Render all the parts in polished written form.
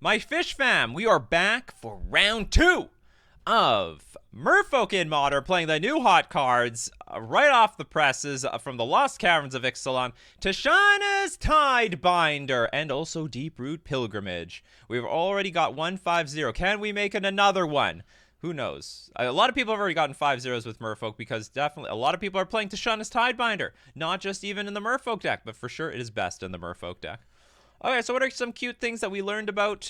My fish fam, we are back for round 2 of Merfolk in Modern, playing the new hot cards right off the presses from the Lost Caverns of Ixalan, Tishana's Tidebinder, and also Deep Root Pilgrimage. We've already got 150. Can we make it another one? Who knows? A lot of people have already gotten 5-0s with Merfolk because definitely a lot of people are playing Tishana's Tidebinder. Not just even in the Merfolk deck, but for sure it is best in the Merfolk deck. Okay, so what are some cute things that we learned about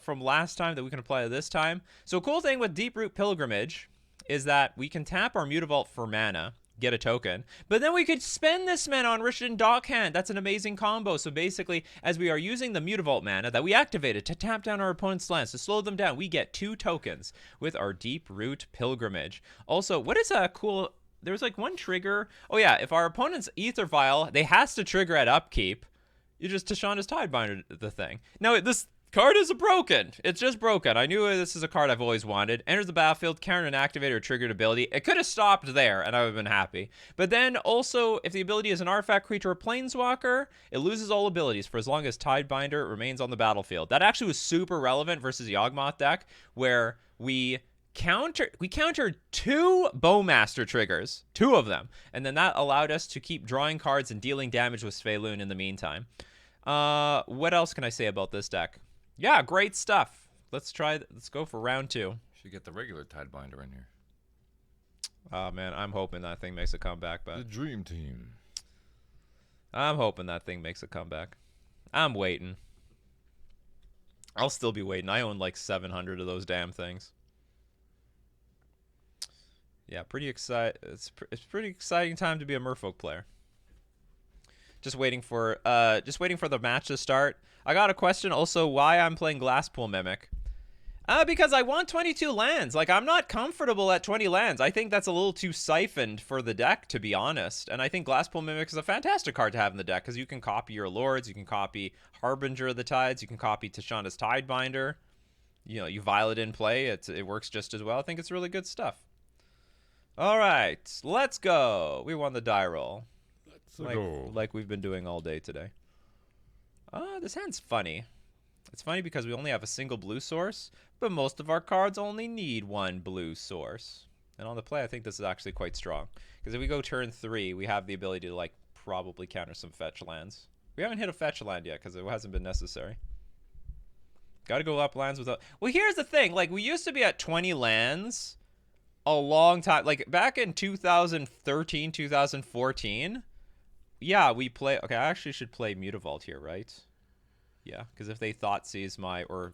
from last time that we can apply to this time? So a cool thing with Deep Root Pilgrimage is that we can tap our Mutavault for mana, get a token, but then we could spend this mana on Rishadan Dockhand. That's an amazing combo. So basically, as we are using the Mutavault mana that we activated to tap down our opponent's lands, to slow them down, we get 2 tokens with our Deep Root Pilgrimage. Also, what is a cool... There's like one trigger. Oh yeah, if our opponent's Aether Vial, they has to trigger at upkeep. You just Tishana's Tidebinder the thing. Now, this card is broken. It's just broken. I knew this is a card I've always wanted. Enters the battlefield, counter an activated or triggered ability. It could have stopped there, and I would have been happy. But then, also, if the ability is an artifact, creature, or planeswalker, it loses all abilities for as long as Tidebinder remains on the battlefield. That actually was super relevant versus Yawgmoth deck, where we countered 2 Bowmaster triggers, 2 of them, and then that allowed us to keep drawing cards and dealing damage with Svelun in the meantime. What else can I say about this deck? Yeah, great stuff. Let's go for round 2. Should get the regular Tidebinder in here. Oh man, I'm hoping that thing makes a comeback, but The Dream Team. I'm hoping that thing makes a comeback. I'm waiting. I'll still be waiting. I own like 700 of those damn things. Yeah, pretty excited. It's pretty exciting time to be a Merfolk player. Just waiting for the match to start. I got a question also why I'm playing Glasspool Mimic. Because I want 22 lands. Like, I'm not comfortable at 20 lands. I think that's a little too siphoned for the deck, to be honest. And I think Glasspool Mimic is a fantastic card to have in the deck because you can copy your Lords, you can copy Harbinger of the Tides, you can copy Tishana's Tidebinder. You know, you Violet in play. It works just as well. I think it's really good stuff. All right, let's go. We won the die roll. Like we've been doing all day today. This hand's funny. It's funny because we only have a single blue source, but most of our cards only need 1 blue source. And on the play, I think this is actually quite strong. Because if we go turn 3, we have the ability to, like, probably counter some fetch lands. We haven't hit a fetch land yet because it hasn't been necessary. Gotta go up lands without... Well, here's the thing. Like, we used to be at 20 lands a long time. Like, back in 2013, 2014... Yeah, we play... Okay, I actually should play Mutavault here, right? Yeah, because if they Thoughtseize my... Or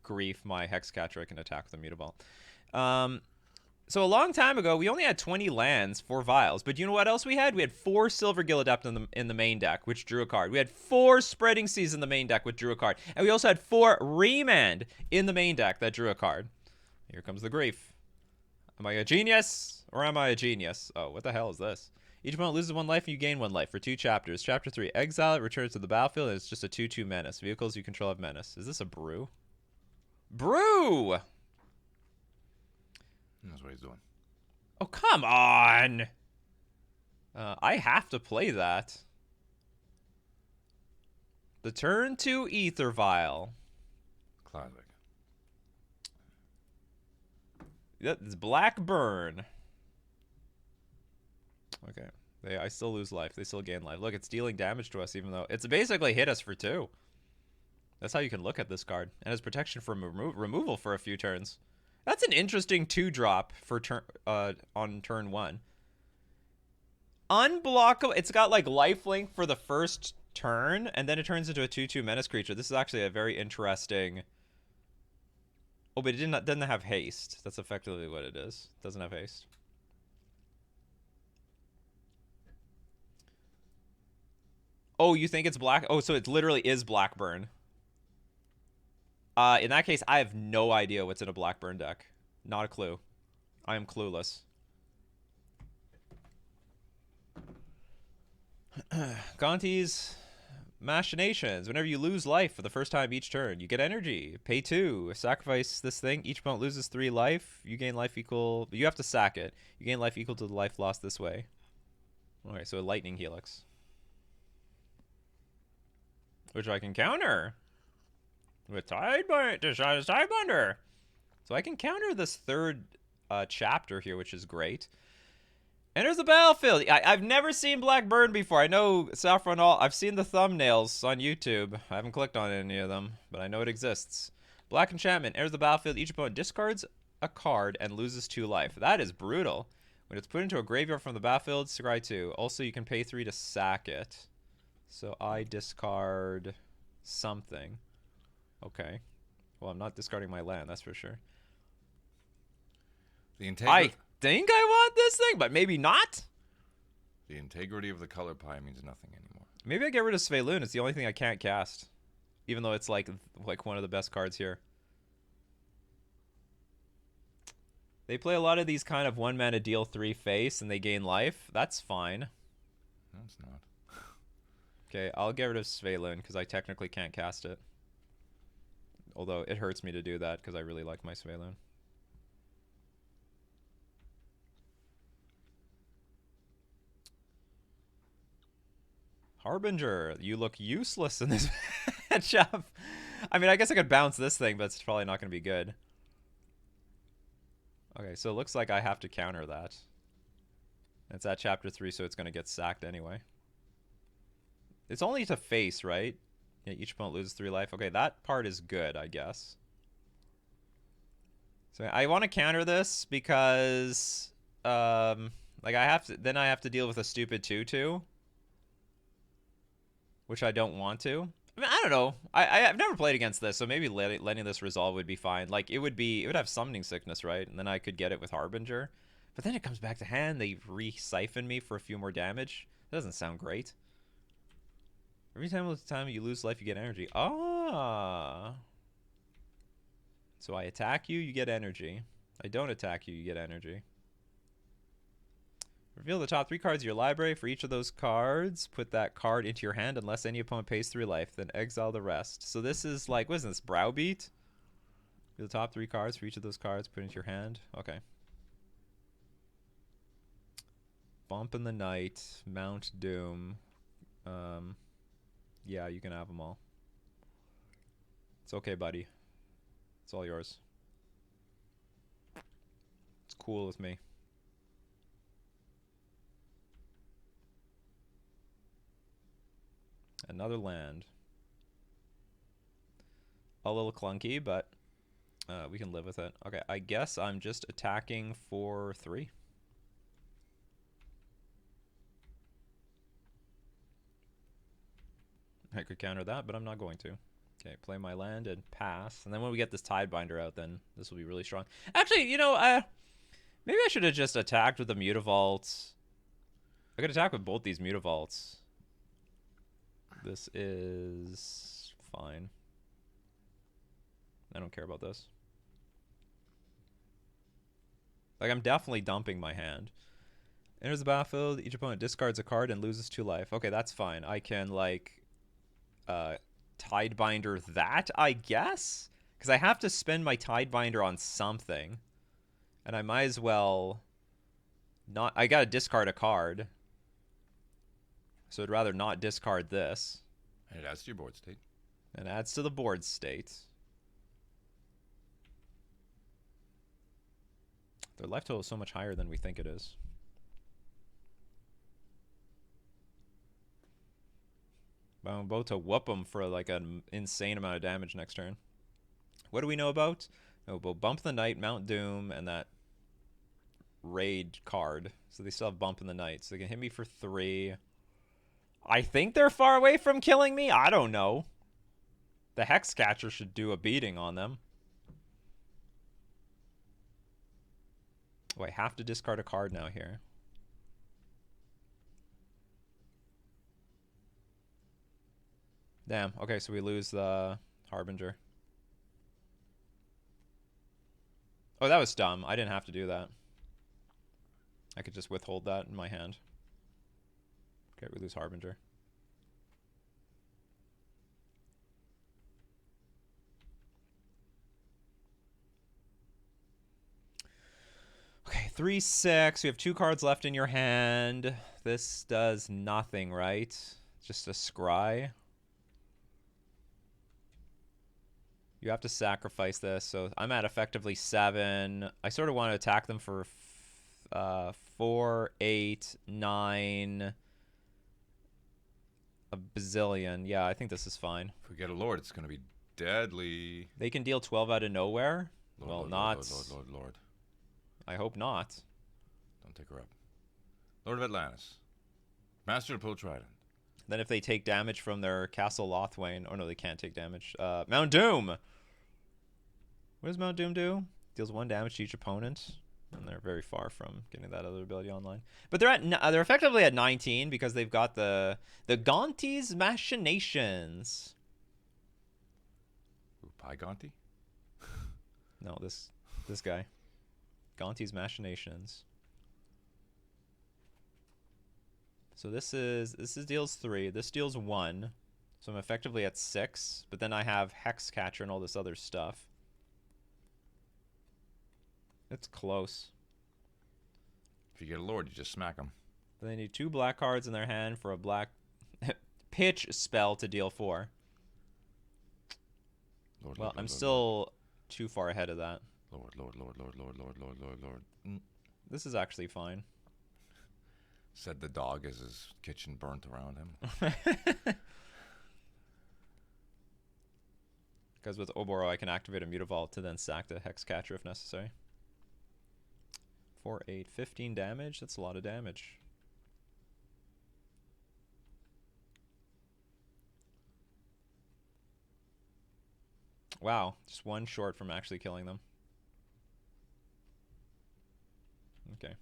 grief my Hexcatcher, I can attack with the Mutavault. So a long time ago, we only had 20 lands, 4 vials. But you know what else we had? We had 4 Silvergill Adept in the main deck, which drew a card. We had 4 Spreading Seas in the main deck, which drew a card. And we also had 4 Remand in the main deck that drew a card. Here comes the grief. Am I a genius? Or am I a genius? Oh, what the hell is this? Each opponent loses 1 life and you gain 1 life for 2 chapters. Chapter 3, exile it, returns to the battlefield, and it's just a 2/2 menace. Vehicles you control have menace. Is this a brew? Brew! That's what he's doing. Oh, come on! I have to play that. The turn 2 Aether Vial. Classic. It's Black Burn. Okay. I still lose life. They still gain life. Look, it's dealing damage to us even though... It's basically hit us for 2. That's how you can look at this card. And has protection from removal for a few turns. That's an interesting 2-drop for on turn 1. Unblockable. It's got like lifelink for the first turn, and then it turns into a 2/2 menace creature. This is actually a very interesting... Oh, but it doesn't have haste. That's effectively what it is. It doesn't have haste. Oh, you think it's black? Oh, so it literally is Blackburn. In that case, I have no idea what's in a Blackburn deck. Not a clue. I am clueless. Gonti's Machinations. Whenever you lose life for the first time each turn, you get energy. Pay 2. Sacrifice this thing. Each opponent loses 3 life. You gain life equal... You have to sack it. You gain life equal to the life lost this way. Okay, so a Lightning Helix. Which I can counter. With Tidebinder. So I can counter this third chapter here, which is great. Enters the battlefield. I've never seen Black Burn before. I know Saffron All. I've seen the thumbnails on YouTube. I haven't clicked on any of them, but I know it exists. Black Enchantment. Enters the battlefield. Each opponent discards a card and loses 2 life. That is brutal. When it's put into a graveyard from the battlefield, scry 2. Also, you can pay 3 to sack it. So I discard something. Okay. Well, I'm not discarding my land, that's for sure. The I think I want this thing, but maybe not. The integrity of the color pie means nothing anymore. Maybe I get rid of Sveilun. It's the only thing I can't cast. Even though it's like one of the best cards here. They play a lot of these kind of 1 mana deal 3 face and they gain life. That's fine. No, it's not. Okay, I'll get rid of Sveilun because I technically can't cast it. Although it hurts me to do that because I really like my Sveilun. Harbinger, you look useless in this matchup. I mean, I guess I could bounce this thing, but it's probably not going to be good. Okay, so it looks like I have to counter that. It's at chapter 3, so it's going to get sacked anyway. It's only to face, right? Yeah, each opponent loses 3 life. Okay, that part is good, I guess. So I want to counter this because, like I have to deal with a stupid 2/2. Which I don't want to. I mean, I don't know. I've never played against this, so maybe letting this resolve would be fine. Like, it would have summoning sickness, right? And then I could get it with Harbinger. But then it comes back to hand. They re-siphon me for a few more damage. That doesn't sound great. Every time you lose life, you get energy. Ah. So I attack you, you get energy. I don't attack you, you get energy. Reveal the top 3 cards of your library. For each of those cards, put that card into your hand unless any opponent pays 3 life. Then exile the rest. So this is like, what is this, Browbeat? Reveal the top 3 cards. For each of those cards, put into your hand. Okay. Bump in the Night. Mount Doom. Yeah, you can have them all. It's okay, buddy. It's all yours. It's cool with me. Another land. A little clunky, but we can live with it. Okay, I guess I'm just attacking for 3. I could counter that, but I'm not going to. Okay, play my land and pass. And then when we get this Tidebinder out, then this will be really strong. Actually, you know, maybe I should have just attacked with the Mutavault. I could attack with both these Mutavaults. This is fine. I don't care about this. Like, I'm definitely dumping my hand. Enters the battlefield. Each opponent discards a card and loses 2 life. Okay, that's fine. I can, like, Tidebinder that, I guess? Because I have to spend my Tidebinder on something. And I might as well not... I gotta discard a card. So I'd rather not discard this. And it adds to your board state. And adds to the board state. Their life total is so much higher than we think it is. But I'm about to whoop them for like an insane amount of damage next turn. What do we know about? Oh, we'll Bump the Night, Mount Doom, and that Raid card. So they still have Bump in the Night. So they can hit me for 3. I think they're far away from killing me. I don't know. The Hexcatcher should do a beating on them. Oh, I have to discard a card now here. Damn. Okay, so we lose the Harbinger. Oh, that was dumb. I didn't have to do that. I could just withhold that in my hand. Okay, we lose Harbinger. Okay, 3/6. We have 2 cards left in your hand. This does nothing, right? Just a scry. You have to sacrifice this, so I'm at effectively 7. I sort of want to attack them for 4, 8, 9, a bazillion. Yeah, I think this is fine. If we get a Lord, it's going to be deadly. They can deal 12 out of nowhere? Lord, Well, Lord, not... Lord. I hope not. Don't take her up. Lord of Atlantis. Master of Pilch Island. Then if they take damage from their Castle Lothwain... Oh, no, they can't take damage. Mount Doom! What does Mount Doom do? Deals 1 damage to each opponent. And they're very far from getting that other ability online. But they're effectively at 19 because they've got the Gonti's Machinations. Ooh, Pi Gonti? No, this guy. Gonti's Machinations. So this deals 3. This deals 1. So I'm effectively at 6. But then I have Hexcatcher and all this other stuff. It's close. If you get a Lord, you just smack them. They need 2 black cards in their hand for a black pitch spell to deal 4. Lord, Well, Lord, I'm Lord, still too far ahead of that. Lord. Lord. This is actually fine. Said the dog as his kitchen burnt around him. Because with Oboro, I can activate a Mutavault to then sack the Hexcatcher if necessary. 4, 8, 15 damage. That's a lot of damage. Wow, just 1 short from actually killing them. Okay.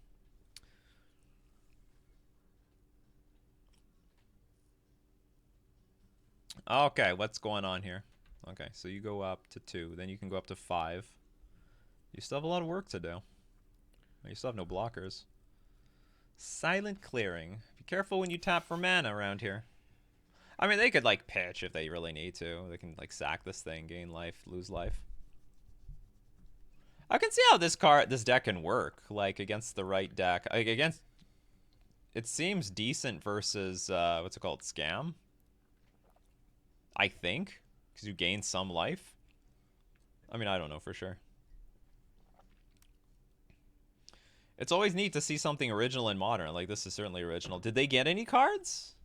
Okay, what's going on here? Okay, so you go up to 2, then you can go up to 5. You still have a lot of work to do. You still have no blockers. Silent Clearing. Be careful when you tap for mana around here. I mean, they could, like, pitch if they really need to. They can, like, sack this thing, gain life, lose life. I can see how this deck can work, like, against the right deck. Like, against... It seems decent versus, what's it called, Scam? I think. Because you gain some life. I mean, I don't know for sure. It's always neat to see something original and modern. Like, this is certainly original. Did they get any cards?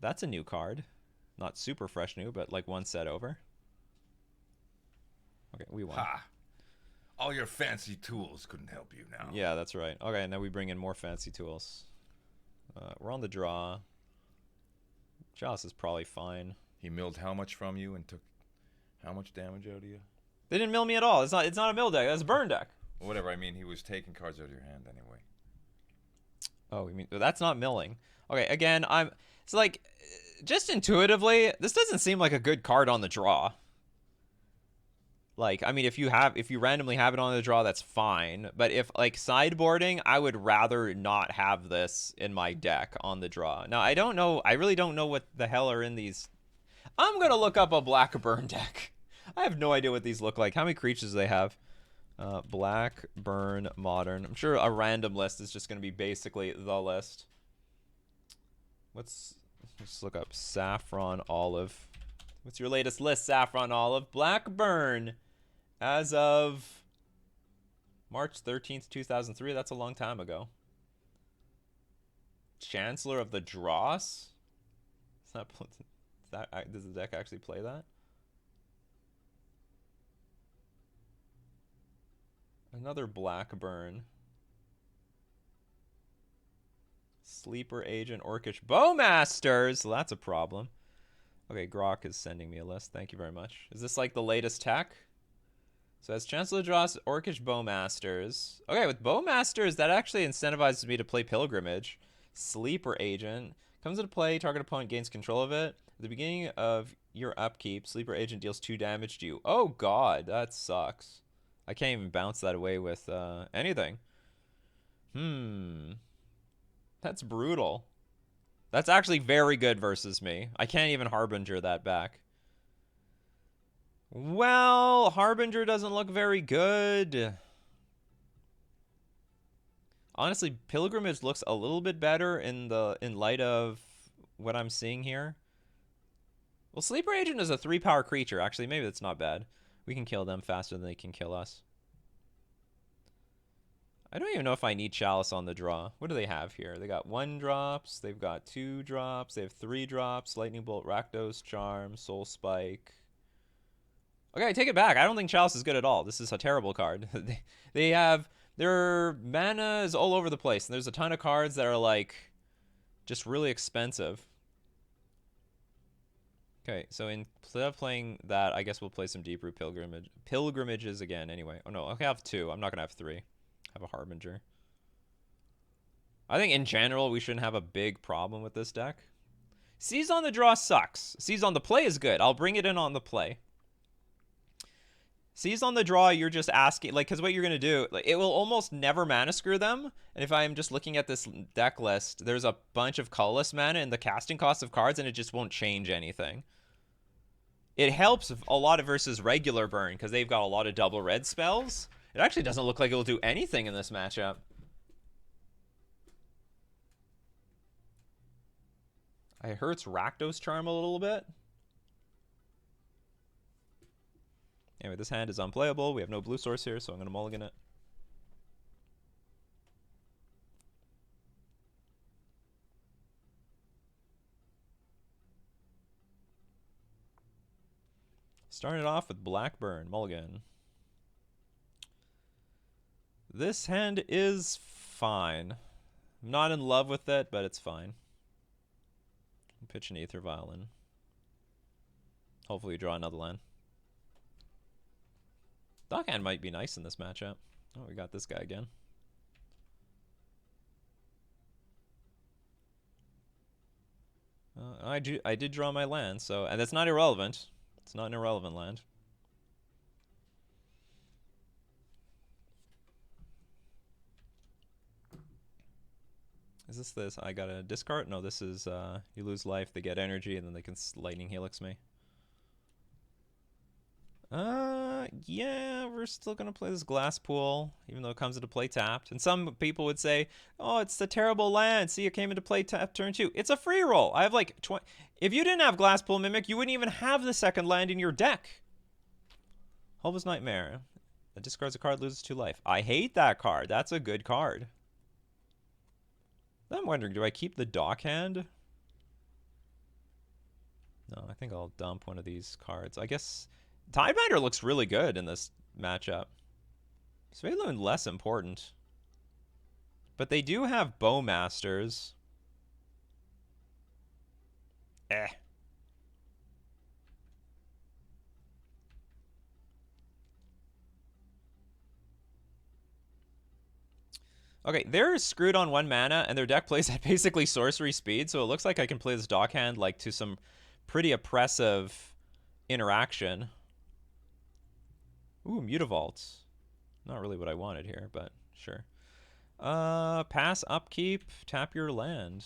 That's a new card. Not super fresh new, but like 1 set over. Okay, we won. Ha! All your fancy tools couldn't help you now. Yeah, that's right. Okay, and then we bring in more fancy tools. We're on the draw. Joss is probably fine. He milled how much from you and took how much damage out of you? They didn't mill me at all. It's not a mill deck. That's a burn deck. Whatever, I mean, he was taking cards out of your hand anyway. Oh, you mean that's not milling? Okay, again, it's like just intuitively, this doesn't seem like a good card on the draw. Like, I mean, if you randomly have it on the draw, that's fine. But if like sideboarding, I would rather not have this in my deck on the draw. Now, I don't know. I really don't know what the hell are in these. I'm gonna look up a black burn deck. I have no idea what these look like. How many creatures do they have? Black, burn, modern. I'm sure a random list is just going to be basically the list. Let's look up Saffron Olive. What's your latest list, Saffron Olive? Black burn as of March 13th, 2003. That's a long time ago. Chancellor of the Dross? Does the deck actually play that? Another black burn. Sleeper Agent, Orcish Bowmasters. Well, that's a problem. Okay, Grok is sending me a list. Thank you very much. Is this like the latest tech? So as Chancellor Dross, Orcish Bowmasters. Okay, with Bowmasters, that actually incentivizes me to play Pilgrimage. Sleeper Agent. Comes into play, target opponent gains control of it. At the beginning of your upkeep, Sleeper Agent deals 2 damage to you. Oh god, that sucks. I can't even bounce that away with anything. That's brutal. That's actually very good versus me. I can't even Harbinger that back. Well, Harbinger doesn't look very good. Honestly, Pilgrimage looks a little bit better in light of what I'm seeing here. Well, Sleeper Agent is a 3-power creature. Actually, maybe that's not bad. We can kill them faster than they can kill us. I don't even know if I need Chalice on the draw. What do they have here? They got 1-drops. They've got 2-drops. They have 3-drops. Lightning Bolt, Rakdos Charm, Soul Spike. Okay, I take it back. I don't think Chalice is good at all. This is a terrible card. They have... Their mana is all over the place. And there's a ton of cards that are, like, just really expensive. Okay, so instead of playing that, I guess we'll play some Deep Root Pilgrimages again anyway. Oh, no, I have 2. I'm not going to have 3. Have a Harbinger. I think in general we shouldn't have a big problem with this deck. Seize on the draw sucks. Seize on the play is good. I'll bring it in on the play. Seize on the draw, you're just asking, like, because what you're going to do, like, it will almost never mana screw them. And if I'm just looking at this deck list, there's a bunch of colorless mana and the casting cost of cards, and it just won't change anything. It helps a lot versus regular burn, because they've got a lot of double red spells. It actually doesn't look like it will do anything in this matchup. It hurts Rakdos Charm a little bit. Anyway, this hand is unplayable. We have no blue source here, so I'm going to mulligan it. Started off with Blackburn, mulligan. This hand is fine. I'm not in love with it, but it's fine. I'll pitch an Aether Violin. Hopefully you draw another land. Dockhand might be nice in this matchup. Oh, we got this guy again. I did draw my land, so, and that's not irrelevant. It's not an irrelevant land. Is this? I got a discard? No, this is, you lose life, they get energy, and then they can Lightning Helix me. Yeah, we're still gonna play this Glass Pool, even though it comes into play tapped. And some people would say, oh, it's the terrible land. See, it came into play tapped turn 2. It's a free roll. I have like 20. If you didn't have Glass Pool Mimic, you wouldn't even have the second land in your deck. Hulva's Nightmare. It discards a card, loses 2 life. I hate that card. That's a good card. I'm wondering, do I keep the Dockhand? No, I think I'll dump one of these cards. I guess Tidebinder looks really good in this matchup. Svalin less important. But they do have Bowmasters. Okay, they're screwed on 1 mana, and their deck plays at basically sorcery speed, so it looks like I can play this Dockhand like to some pretty oppressive interaction. Ooh, Mutavault. Not really what I wanted here, but sure. Pass upkeep, tap your land.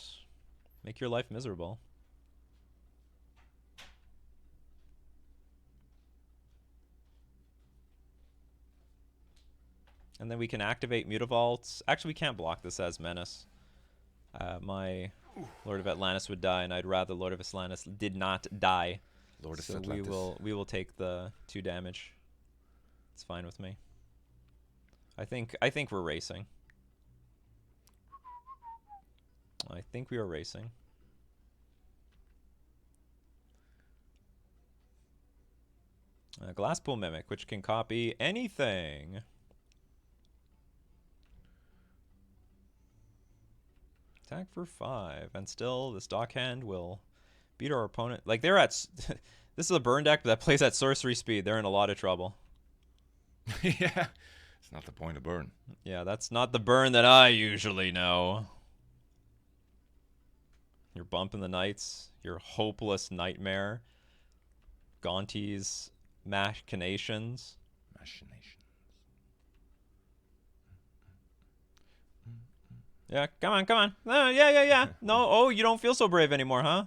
Make your life miserable. And then we can activate Mutavault. Actually, we can't block this as Menace. My Lord of Atlantis would die, and I'd rather Lord of Atlantis did not die. Lord of so Atlantis. we will take the 2 damage. It's fine with me. I think we're racing. I think we are racing. Glasspool Mimic, which can copy anything. Attack for 5, and still this Dockhand will beat our opponent. Like, they're at... this is a burn deck that plays at sorcery speed. They're in a lot of trouble. Yeah. It's not the point of burn. Yeah, that's not the burn that I usually know. You're bumping the knights. Your hopeless nightmare. Gonti's machinations. Yeah, come on, come on. Yeah. No, oh, you don't feel so brave anymore, huh?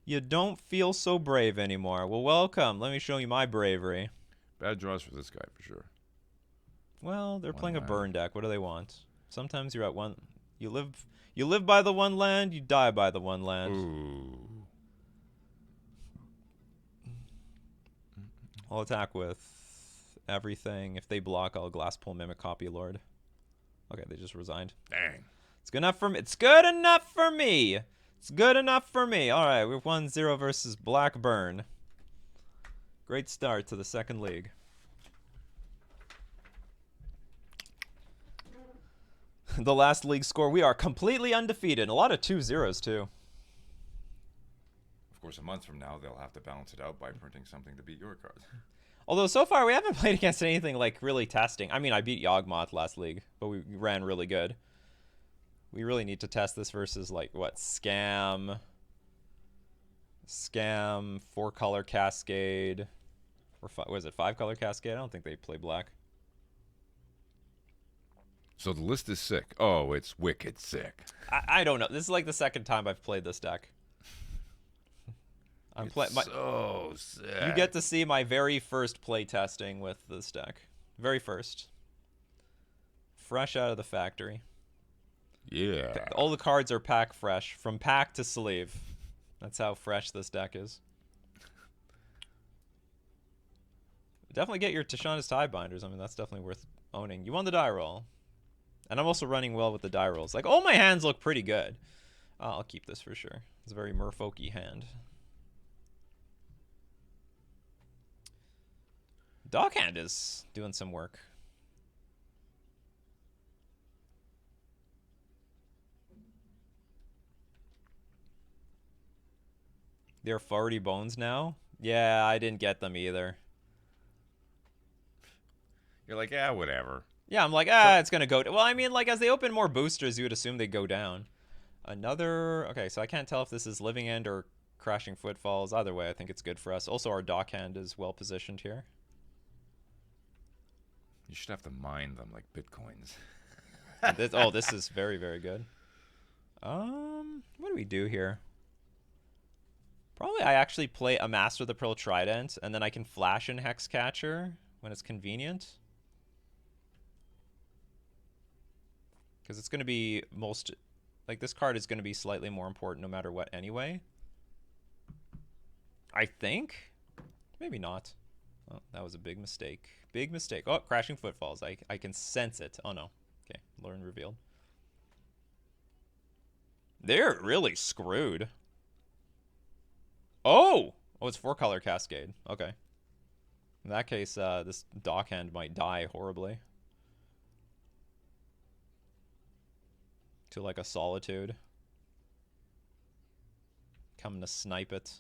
You don't feel so brave anymore. Well, welcome. Let me show you my bravery. Bad draws for this guy, for sure. Well, they're playing a burn deck. What do they want? Sometimes you're at 1... You live by the 1 land, you die by the 1 land. Ooh. I'll attack with everything. If they block, I'll Glasspool Mimic Copy Lord. Okay, they just resigned. Dang. It's good enough for me. It's good enough for me. It's good enough for me. All right, we're 1-0 versus Blackburn. Great start to the second league. The last league score, we are completely undefeated. A lot of 2-0s, too. Of course, a month from now, they'll have to balance it out by printing something to beat your cards. Although, so far, we haven't played against anything, like, really testing. I mean, I beat Yawgmoth last league, but we ran really good. We really need to test this versus, like, what? Scam, 4-color Cascade, or was it 5-color Cascade? I don't think they play black. So the list is sick. Oh, it's wicked sick. I don't know. This is like the second time I've played this deck. I'm playing. So sick. You get to see my very first play testing with this deck. Very first. Fresh out of the factory. Yeah. All the cards are pack fresh, from pack to sleeve. That's how fresh this deck is. Definitely get your Tashanda's Tidebinders. I mean, that's definitely worth owning. You won the die roll. And I'm also running well with the die rolls. Like, all my hands look pretty good. I'll keep this for sure. It's a very Merfolky hand. Dockhand is doing some work. They're 40 bones now? Yeah, I didn't get them either. You're like, yeah, whatever. Yeah, I'm like, it's going to go... Well, I mean, like, as they open more boosters, you would assume they go down. Another... Okay, so I can't tell if this is Living End or Crashing Footfalls. Either way, I think it's good for us. Also, our Dockhand is well positioned here. You should have to mine them like bitcoins. This is very, very good. What do we do here? Probably I actually play a Master of the Pearl Trident, and then I can flash in Hexcatcher when it's convenient. Because it's going to be most... Like, this card is going to be slightly more important no matter what anyway. I think? Maybe not. Oh, that was a big mistake. Big mistake. Oh, Crashing Footfalls. I can sense it. Oh, no. Okay, Learn revealed. They're really screwed. Oh! Oh, it's 4-color Cascade. Okay. In that case, this Dockhand might die horribly. To, like, a Solitude. Coming to snipe it.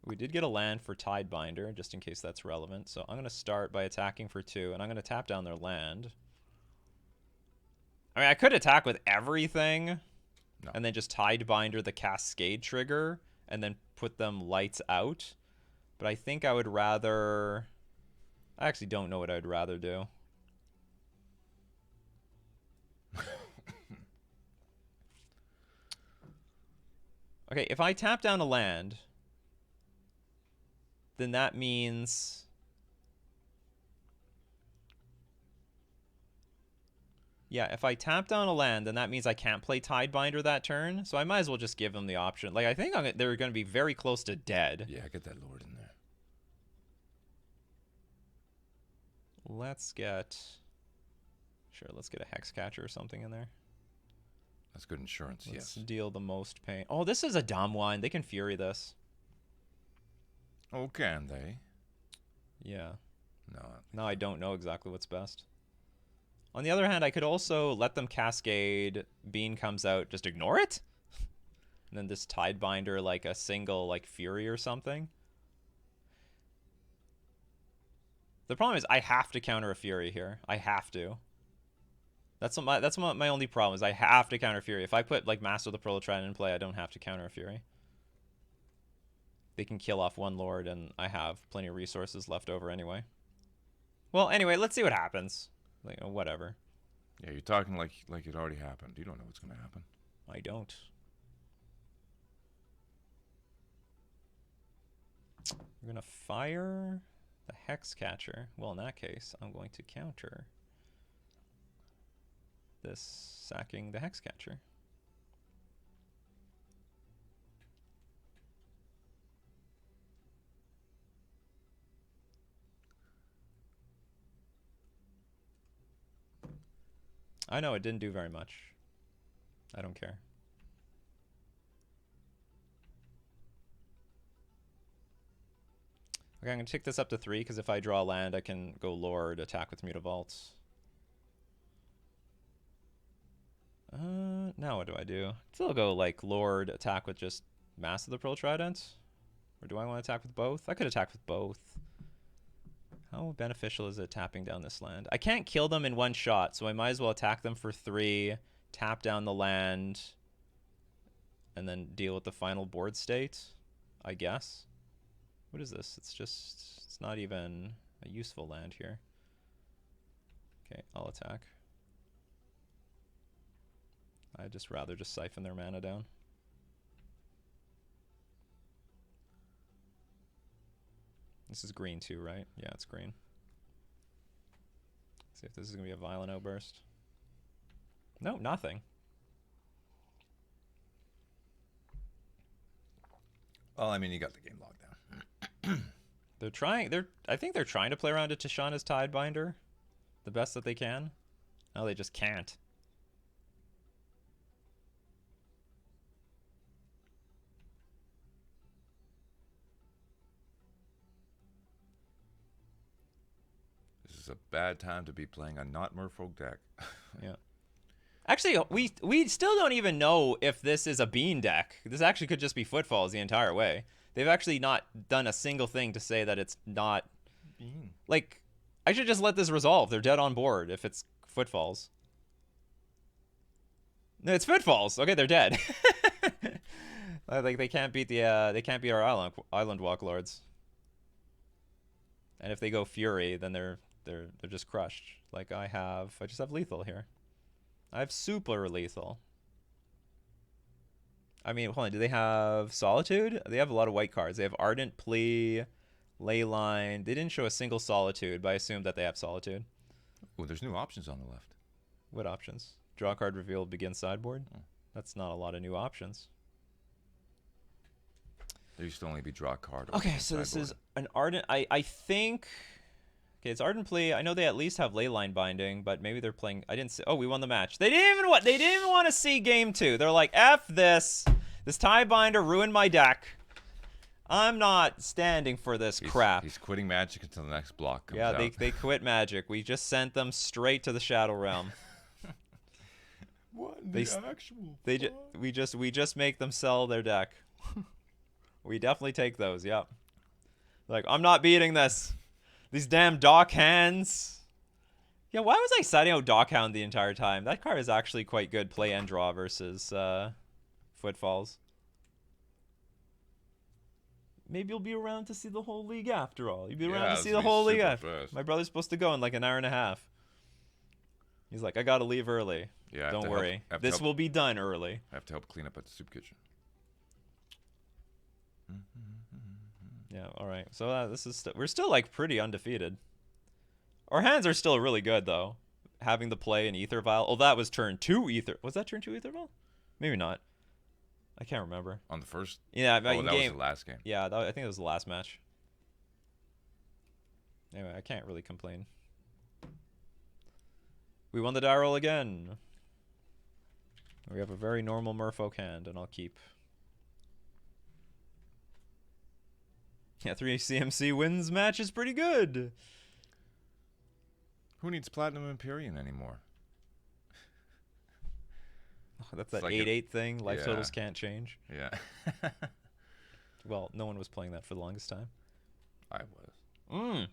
We did get a land for Tidebinder, just in case that's relevant. So I'm going to start by attacking for 2, and I'm going to tap down their land. I mean, I could attack with everything, and then just Tidebinder the Cascade trigger, and then put them lights out. But I think I would rather... I actually don't know what I'd rather do. Okay, if I tap down a land... then that means... Yeah, if I tap down a land, then that means I can't play Tidebinder that turn. So I might as well just give them the option. Like, I think they're going to be very close to dead. Yeah, get that Lord in there. Let's get... Sure, let's get a Hexcatcher or something in there. That's good insurance, Let's yes. deal the most pain. Oh, this is a dumb one. They can Fury this. Oh, can they? Yeah. No. Now I don't know exactly what's best. On the other hand, I could also let them Cascade. Bean comes out, just ignore it? And then this Tidebinder, like a single, like, Fury or something. The problem is I have to counter a Fury here. I have to. That's my only problem, is I have to counter Fury. If I put, like, Master of the Pearl Trident in play, I don't have to counter a Fury. They can kill off one Lord, and I have plenty of resources left over anyway. Well, anyway, let's see what happens. Like, whatever. Yeah, you're talking like it already happened. You don't know what's going to happen. I don't. We're going to fire the Hexcatcher. Well, in that case, I'm going to counter this sacking the Hexcatcher. I know it didn't do very much. I don't care. Okay, I'm going to take this up to 3, because if I draw land, I can go Lord, attack with Mutavaults. Now what do I do? Still go, like, Lord, attack with just Mass of the Pearl Trident? Or do I want to attack with both? I could attack with both. How beneficial is it tapping down this land? I can't kill them in one shot, so I might as well attack them for 3, tap down the land, and then deal with the final board state, I guess. What is this? It's not even a useful land here. Okay, I'll attack. I'd just rather just siphon their mana down. This is green too, right? Yeah, it's green. Let's see if this is going to be a violent outburst. No, nothing. Well, I mean, you got the game locked down. I think they're trying to play around a Tishana's Tidebinder the best that they can. No, they just can't. This is a bad time to be playing a not Merfolk deck. Yeah. Actually, we still don't even know if this is a bean deck. This actually could just be Footfalls the entire way. They've actually not done a single thing to say that it's not bean. Like, I should just let this resolve. They're dead on board if it's Footfalls. No, it's Footfalls. Okay, they're dead. Like they can't beat our island walk lords. And if they go Fury, then they're just crushed. Like I just have lethal here. I have super lethal. I mean, hold on. Do they have Solitude? They have a lot of white cards. They have Ardent Plea, Leyline. They didn't show a single Solitude, but I assume that they have Solitude. Oh, there's new options on the left. What options? Draw card revealed, begin sideboard? Oh. That's not a lot of new options. There used to only be draw card. Okay, so this is an Ardent... I think... Okay, it's Ardent Plea. I know they at least have Leyline Binding, but maybe they're playing... I didn't see... Oh, we won the match. They didn't even want to see game 2. They're like, F this. This Tiebinder ruined my deck. I'm not standing for this crap. He's quitting Magic until the next block comes out. Yeah, they quit Magic. We just sent them straight to the Shadow Realm. What the actual? We just make them sell their deck. We definitely take those. Yep. Like, I'm not beating this. These damn Dock Hands. Yeah, why was I siding out Dock Hound the entire time? That card is actually quite good. Play and draw versus Footfalls. Maybe you'll be around to see the whole league after all. You'll be around to see the whole league after. My brother's supposed to go in like an hour and a half. He's like, I gotta leave early. Yeah, don't worry. This will be done early. I have to help clean up at the soup kitchen. Yeah, all right. So this is we're still like pretty undefeated. Our hands are still really good though. Having the play in Ether Vial. Oh, that was turn 2 Ether. Was that turn 2 Ether Vial? Maybe not. I can't remember. On the first? Yeah, that was the last game. Yeah, I think it was the last match. Anyway, I can't really complain. We won the die roll again. We have a very normal Merfolk hand, and I'll keep. Yeah, 3 CMC wins match is pretty good. Who needs Platinum Empyrean anymore? Oh, that's that 8-8 thing. Life totals can't change. Yeah. Well, no one was playing that for the longest time. I was.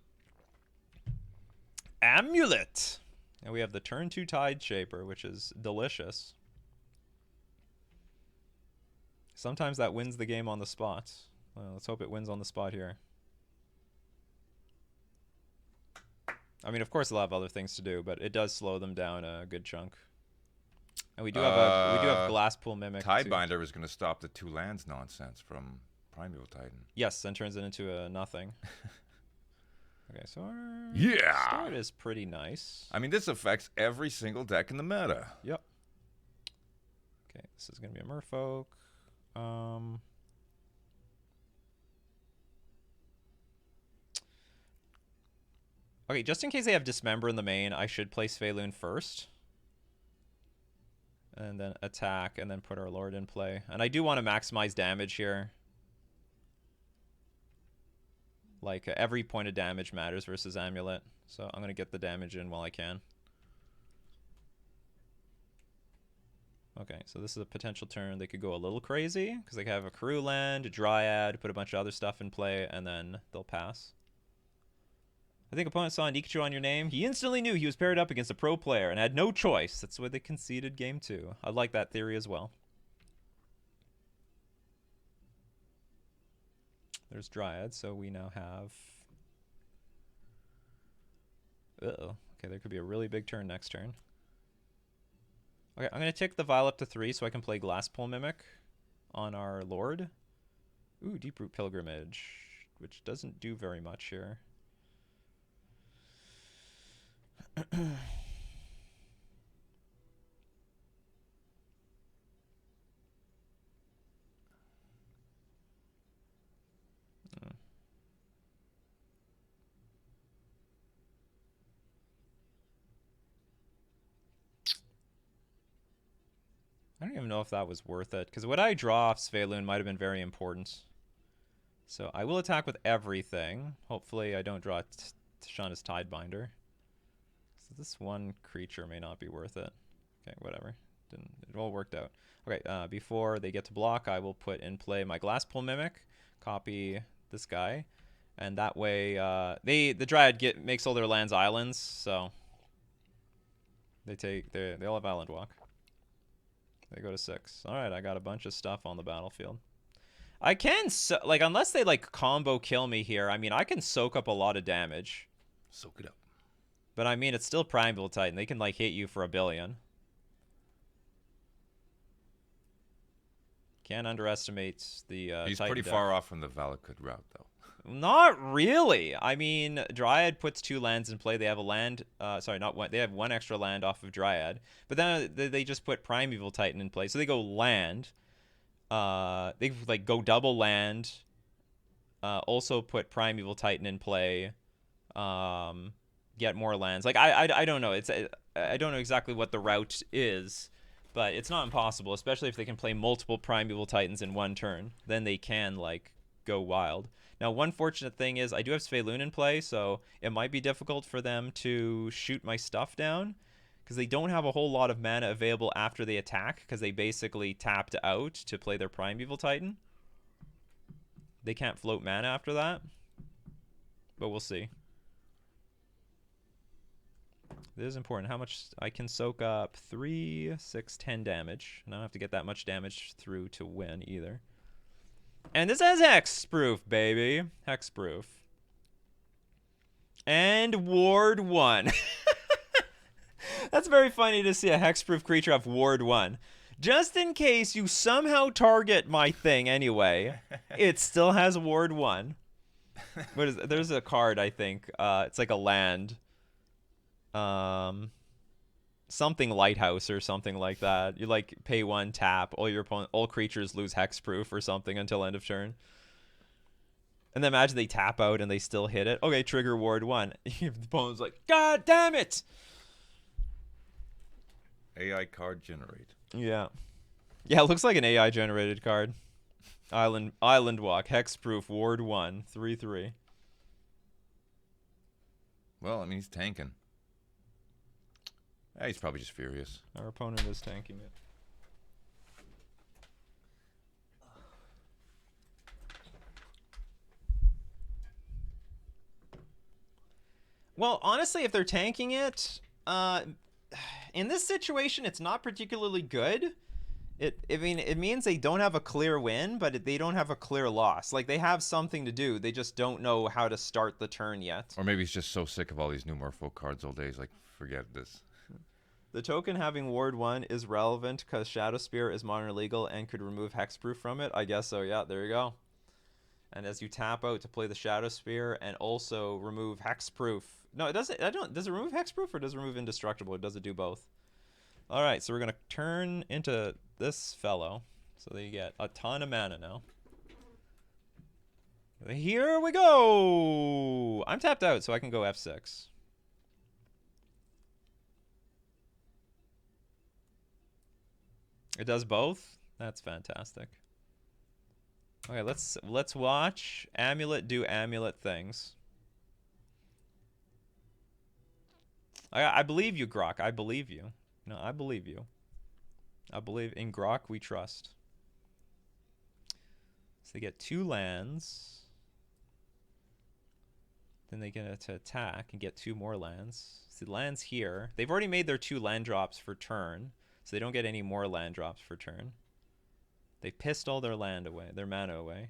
Amulet. And we have the turn 2 Tide Shaper, which is delicious. Sometimes that wins the game on the spot. Well, let's hope it wins on the spot here. I mean, of course, they'll have other things to do, but it does slow them down a good chunk. And we do have Glasspool Mimic. Tidebinder was going to stop the 2 lands nonsense from Primeval Titan. Yes, and turns it into a nothing. Okay, so our start is pretty nice. I mean, this affects every single deck in the meta. Yep. Okay, this is going to be a Merfolk. Okay, just in case they have Dismember in the main, I should play Svelune first. And then attack, and then put our Lord in play. And I do want to maximize damage here. Like, every point of damage matters versus Amulet. So I'm going to get the damage in while I can. Okay, so this is a potential turn. They could go a little crazy, because they could have a Crew land, a Dryad, put a bunch of other stuff in play, and then they'll pass. I think opponent saw Nikachu on your name. He instantly knew he was paired up against a pro player and had no choice. That's why they conceded game 2. I like that theory as well. There's Dryad, so we now have... Uh-oh. Okay, there could be a really big turn next turn. Okay, I'm going to tick the Vial up to 3 so I can play Glasspool Mimic on our Lord. Ooh, Deeproot Pilgrimage, which doesn't do very much here. I don't even know if that was worth it, because what I draw off Svelun might have been very important. So I will attack with everything. Hopefully I don't draw Tishana's Tidebinder. So this one creature may not be worth it. Okay, whatever. It all worked out. Okay, before they get to block, I will put in play my Glasspool Mimic, copy this guy, and that way the Dryad makes all their lands islands, so they all have Island Walk. They go to 6. All right, I got a bunch of stuff on the battlefield. I can, like, unless they, like, combo kill me here, I mean, I can soak up a lot of damage. Soak it up. But, I mean, it's still Primeval Titan. They can, like, hit you for 1 billion. Can't underestimate the He's Titan pretty deck. far off from the Valakut route, though. Not really. I mean, Dryad puts 2 lands in play. They have a land. Sorry, not one. They have 1 extra land off of Dryad. But then they just put Primeval Titan in play. So they go land. They like go double land. Also put Primeval Titan in play. Get more lands. Like I don't know. I don't know exactly what the route is, but it's not impossible. Especially if they can play multiple Primeval Titans in one turn, then they can like go wild. Now, one fortunate thing is I do have Svelun in play, so it might be difficult for them to shoot my stuff down because they don't have a whole lot of mana available after they attack because they basically tapped out to play their Primeval Titan. They can't float mana after that, but we'll see. This is important. How much I can soak up 3, 6, 10 damage. And I don't have to get that much damage through to win either. And this has hexproof, baby. Hexproof. And Ward 1. That's very funny to see a hexproof creature have Ward 1. Just in case you somehow target my thing anyway, it still has Ward 1. What is it? There's a card, I think. It's like a land. Something Lighthouse or something like that. You like pay 1, tap, all creatures lose hexproof or something until end of turn. And then imagine they tap out and they still hit it. Okay, trigger Ward 1. The opponent's like, God damn it! AI card generate. Yeah. Yeah, it looks like an AI generated card. Island Walk, hexproof, Ward 1, 3/3. Well, I mean, he's tanking. He's probably just furious. Our opponent is tanking it. Well, honestly, if they're tanking it, in this situation, it's not particularly good. I mean, it means they don't have a clear win, but they don't have a clear loss. Like, they have something to do. They just don't know how to start the turn yet. Or maybe he's just so sick of all these new Merfolk cards all day. He's like, forget this. The token having Ward 1 is relevant because Shadow Spear is modern illegal and could remove hexproof from it. I guess so, yeah, there you go. And as you tap out to play the Shadow Spear and also remove hexproof. No, it doesn't. Does it remove hexproof or does it remove indestructible? Or does it do both? All right, so we're going to turn into this fellow. So that you get a ton of mana now. Here we go! I'm tapped out, so I can go F6. It does both? That's fantastic. Okay, let's watch Amulet do Amulet things. I believe you, Grok. I believe you. No, I believe you. I believe in Grok we trust. So they get 2 lands. Then they get to attack and get 2 more lands. See, the lands here. They've already made their 2 land drops for turn, so they don't get any more land drops for turn. They pissed all their land away, their mana away.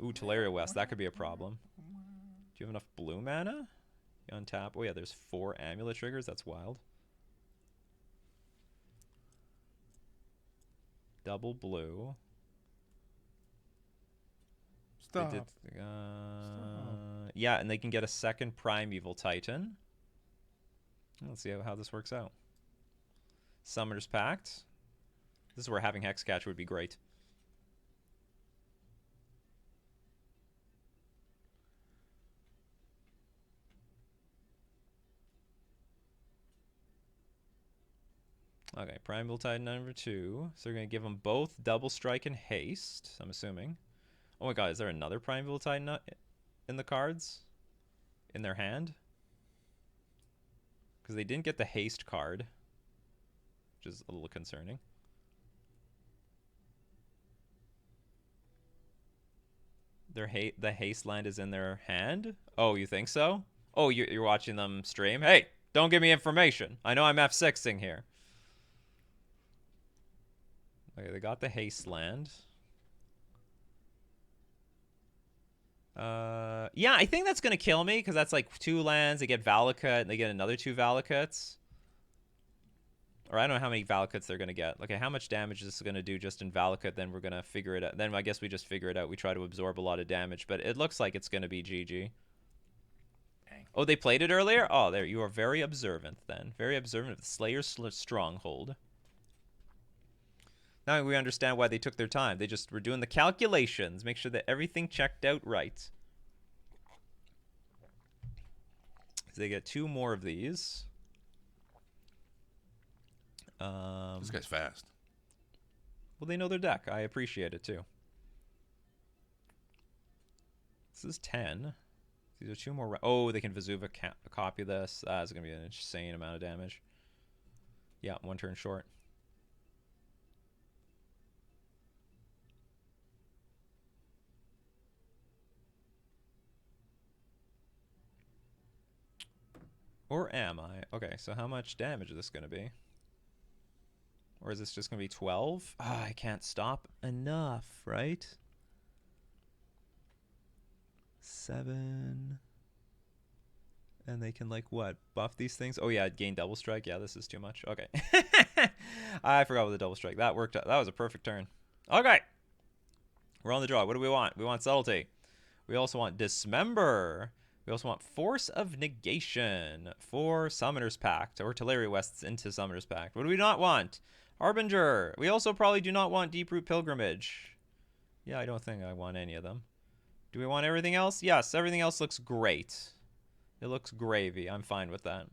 Ooh, Teleria West. That could be a problem. Do you have enough blue mana? You untap. Oh, yeah, there's 4 Amulet triggers. That's wild. Double blue. Stop. Did, yeah, and they can get a second Primeval Titan. Let's see how this works out. Summoner's Pact. This is where having Hexcatcher would be great. Okay, Primeval Titan number 2. So we're going to give them both Double Strike and Haste, I'm assuming. Oh my god, is there another Primeval Titan in the cards? In their hand? Because they didn't get the Haste card, which is a little concerning. The Haste land is in their hand? Oh, you think so? Oh, you're watching them stream? Hey, don't give me information. I know I'm F6ing here. Okay, they got the Haste land. Yeah, I think that's going to kill me because that's like 2 lands. They get Valakut and they get another 2 Valakuts. Or I don't know how many Valakuts they're going to get. Okay, how much damage this is going to do just in Valakut, then we're going to figure it out. Then I guess we just figure it out. We try to absorb a lot of damage, but it looks like it's going to be GG. Dang. Oh, they played it earlier? Oh, there. You are very observant then. Very observant of the Slayer's Stronghold. Now we understand why they took their time. They just were doing the calculations. Make sure that everything checked out right. So they get 2 more of these. This guy's fast. Well, they know their deck. I appreciate it, too. This is 10. These are 2 more. Oh, they can Vesuva copy this. That's going to be an insane amount of damage. Yeah, 1 turn short. Or am I? Okay, so how much damage is this going to be? Or is this just going to be 12? Ah, I can't stop enough, right? 7. And they can, like, what? Buff these things? Oh, yeah, gain double strike. Yeah, this is too much. Okay. I forgot about the double strike. That worked out. That was a perfect turn. Okay. We're on the draw. What do we want? We want Subtlety. We also want Dismember. We also want Force of Negation for Summoner's Pact, or Teleria West's into Summoner's Pact. What do we not want? Harbinger. We also probably do not want Deeproot Pilgrimage. Yeah, I don't think I want any of them. Do we want everything else? Yes, everything else looks great. It looks gravy. I'm fine with that.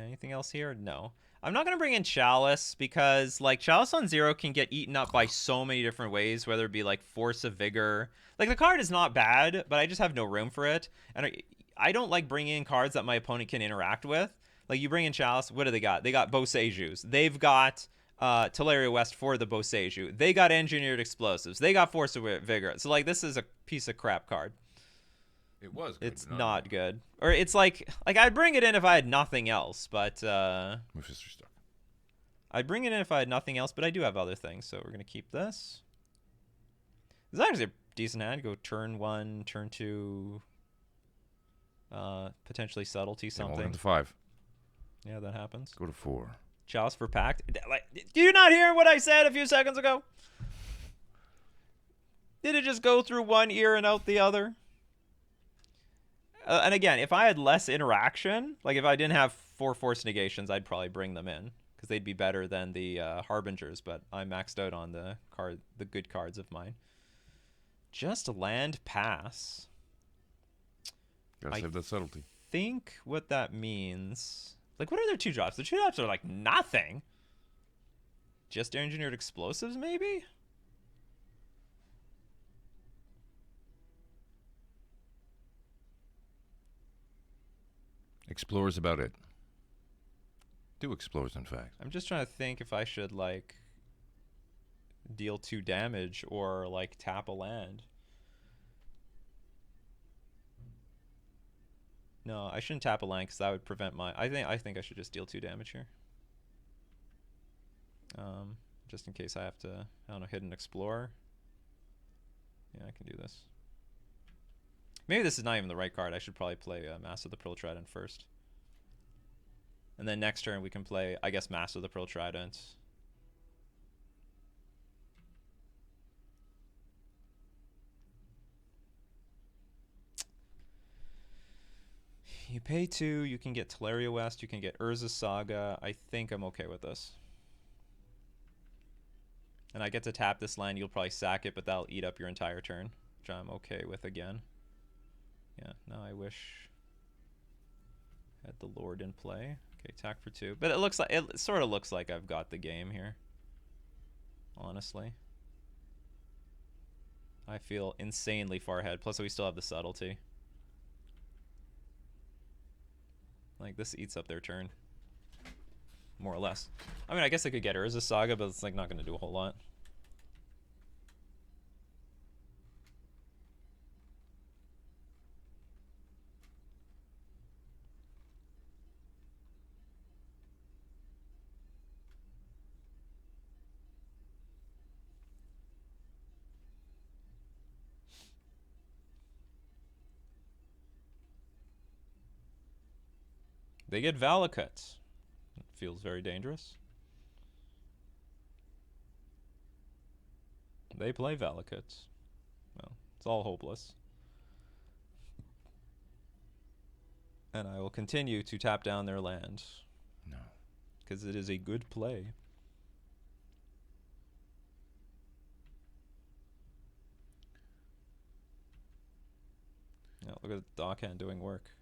Anything else here? No. I'm not going to bring in Chalice because, like, Chalice on 0 can get eaten up by so many different ways, whether it be, like, Force of Vigor. Like, the card is not bad, but I just have no room for it. And I don't like bringing in cards that my opponent can interact with. Like, you bring in Chalice, what do they got? They got Boseijus. They've got Teleria West for the Boseiju. They got Engineered Explosives. They got Force of Vigor. So, like, this is a piece of crap card. It was good. It's not good. Or it's like I'd bring it in if I had nothing else, but My sister's stuck. I'd bring it in if I had nothing else, but I do have other things, so we're going to keep this. This is actually a decent hand. Go turn 1, turn 2, potentially Subtlety something. Into 5. Yeah, that happens. Go to 4. Chalice for Pact. Like, do you not hear what I said a few seconds ago? Did it just go through one ear and out the other? And again, if I had less interaction, like if I didn't have 4 Force Negations, I'd probably bring them in because they'd be better than the Harbingers. But I maxed out on the good cards of mine. Just land pass. Gotta save that subtlety. Think what that means. Like, what are their 2 drops? The 2 drops are like nothing. Just engineered explosives, maybe? Explores about it. 2 explores, in fact. I'm just trying to think if I should, like, deal 2 damage or, like, tap a land. No, I shouldn't tap a land because that would prevent my... I think I should just deal 2 damage here. Just in case I have to, I don't know, hit an Explorer. Yeah, I can do this. Maybe this is not even the right card. I should probably play Master of the Pearl Trident first. And then next turn we can play, I guess, Master of the Pearl Trident. You pay 2, you can get Teleria West, you can get Urza Saga. I think I'm okay with this. And I get to tap this land, you'll probably sack it, but that'll eat up your entire turn, which I'm okay with again. Yeah, now I wish I had the Lord in play. Okay, attack for 2. But it sort of looks like I've got the game here. Honestly. I feel insanely far ahead. Plus we still have the subtlety. Like, this eats up their turn. More or less. I mean, I guess I could get Urza Saga, but it's like not going to do a whole lot. They get Valakut. It feels very dangerous. They play Valakut. Well, it's all hopeless. And I will continue to tap down their land. No. Because it is a good play. Now, look at the Dockhand doing work.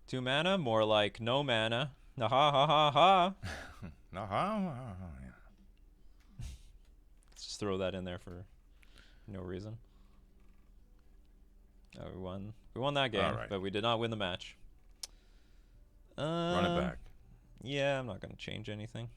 2 mana, more like no mana. Ha ha ha ha ha. Yeah. Let's just throw that in there for no reason. Oh, we won. We won that game, but we did not win the match. Run it back. Yeah, I'm not going to change anything.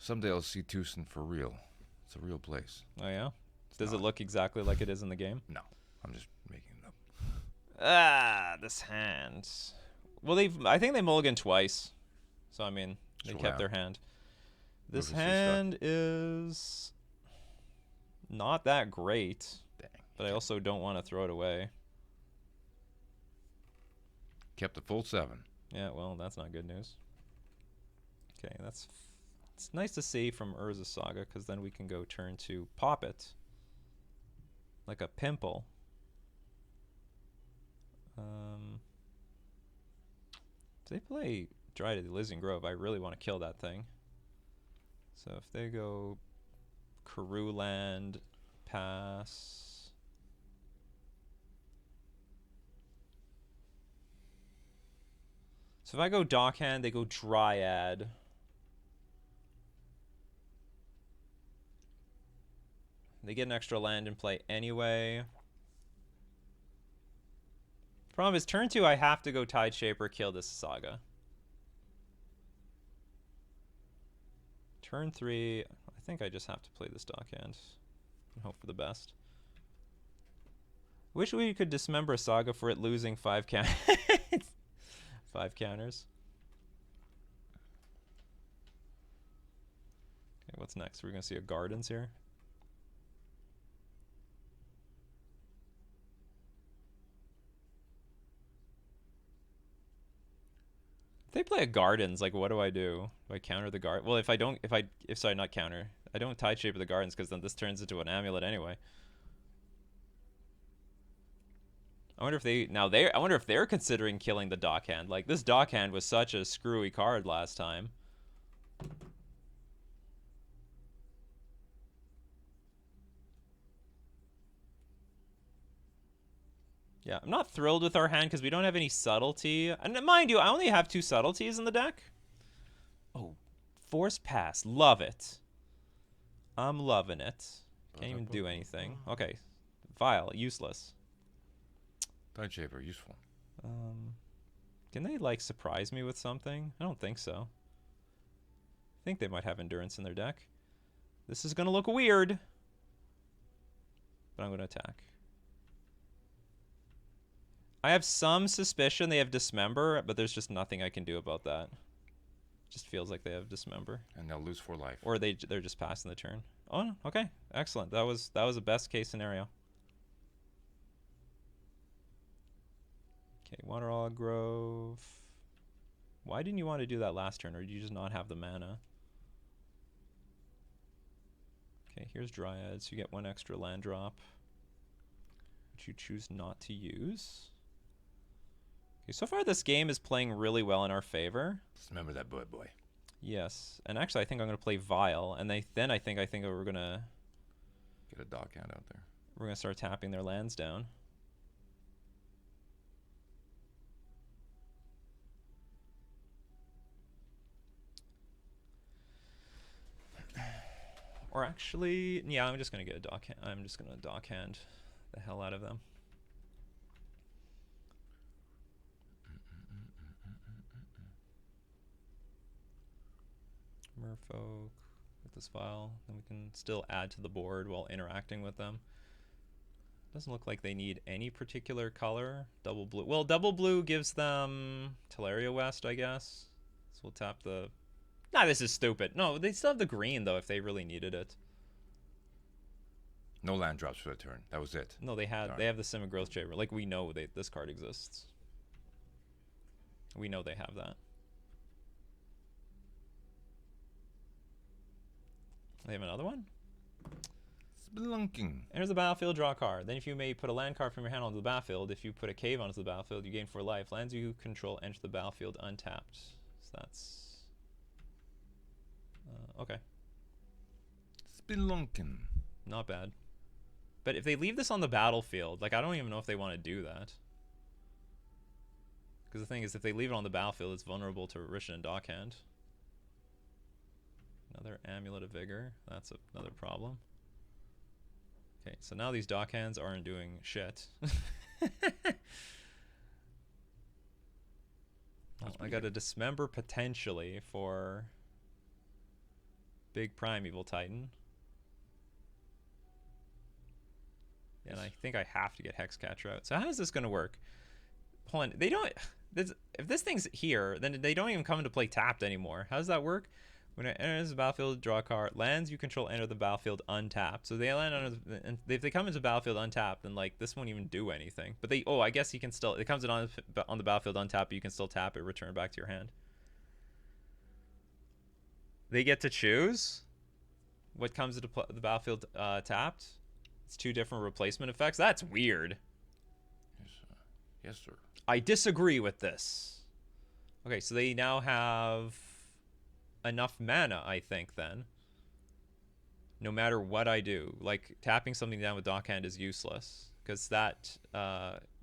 Someday I'll see Tucson for real. It's a real place. Oh, yeah? Does it look exactly like it is in the game? No. I'm just making it up. Ah, this hand. Well, I think they mulliganed twice. So, I mean, they kept their hand. This hand is not that great. Dang. But I also don't want to throw it away. Kept the full 7. Yeah, well, that's not good news. Okay, it's nice to see from Urza Saga, because then we can go turn to pop it. Like a pimple. If they play Dryad of the Elysian Grove, I really want to kill that thing. So if they go Karoo Land, pass. So if I go Dockhand, they go Dryad. They get an extra land in play anyway. Problem is, turn 2, I have to go Tide Shaper, kill this Saga. Turn 3, I think I just have to play this Dockhand and hope for the best. Wish we could dismember a Saga for it losing 5 counters. 5 counters. Okay, what's next? We're going to see a Gardens here. If they play a Gardens, like, what do I do? Do I counter the guard? Well, sorry, not counter. I don't Tide Shaper the Gardens, because then this turns into an amulet anyway. I wonder if they're considering killing the Dockhand. Like, this Dockhand was such a screwy card last time. Yeah, I'm not thrilled with our hand because we don't have any subtlety. And mind you, I only have 2 subtleties in the deck. Oh, Force Pass. Love it. I'm loving it. Can't even do anything. Okay. Vile. Useless. Tide Shaper, useful. Can they, like, surprise me with something? I don't think so. I think they might have Endurance in their deck. This is going to look weird. But I'm going to attack. I have some suspicion they have Dismember, but there's just nothing I can do about that. Just feels like they have Dismember. And they'll lose 4 life. Or they're just passing the turn. Oh, no. Okay. Excellent. That was a best case scenario. Okay, Waterlog Grove. Why didn't you want to do that last turn, or did you just not have the mana? Okay, here's Dryads. You get 1 extra land drop, which you choose not to use. Okay, so far this game is playing really well in our favor. Just remember that boy. Yes, and actually I think I'm going to play Vile, and then I think we're going to get a dock hand out there. We're going to start tapping their lands down. Or actually, yeah, I'm just going to get a dock hand. I'm just going to dock hand the hell out of them. Merfolk with this file. Then we can still add to the board while interacting with them. Doesn't look like they need any particular color. Double blue. Well, double blue gives them Teleria West, I guess. So we'll tap the... Nah, this is stupid. No, they still have the green, though, if they really needed it. No land drops for the turn. That was it. No, they have the Simic Growth Chamber. Like, we know this card exists. We know they have that. They have another one? Spelunking. Enters the battlefield, draw a card. Then if you may put a land card from your hand onto the battlefield, if you put a cave onto the battlefield, you gain 4 life. Lands you control enter the battlefield untapped. So that's... okay. Spelunking. Not bad. But if they leave this on the battlefield, like, I don't even know if they want to do that. Because the thing is, if they leave it on the battlefield, it's vulnerable to Rishon and Dockhand. Another Amulet of Vigor. That's another problem. Okay, so now these Dockhands aren't doing shit. Well, I got a Dismember potentially for big Primeval Titan. And I think I have to get Hexcatcher out. So how is this going to work? Hold on. They don't... if this thing's here, then they don't even come into play tapped anymore. How does that work? When it enters the battlefield, draw a card. Lands you control enter the battlefield untapped. So they land on... And if they come into the battlefield untapped, then, like, this won't even do anything. But they... Oh, I guess you can still... It comes in on the battlefield untapped, but you can still tap it, return back to your hand. They get to choose what comes into the battlefield tapped. It's 2 different replacement effects. That's weird. Yes, sir. I disagree with this. Okay, so they now have enough mana, I think, then. No matter what I do. Like, tapping something down with Dockhand is useless. Because that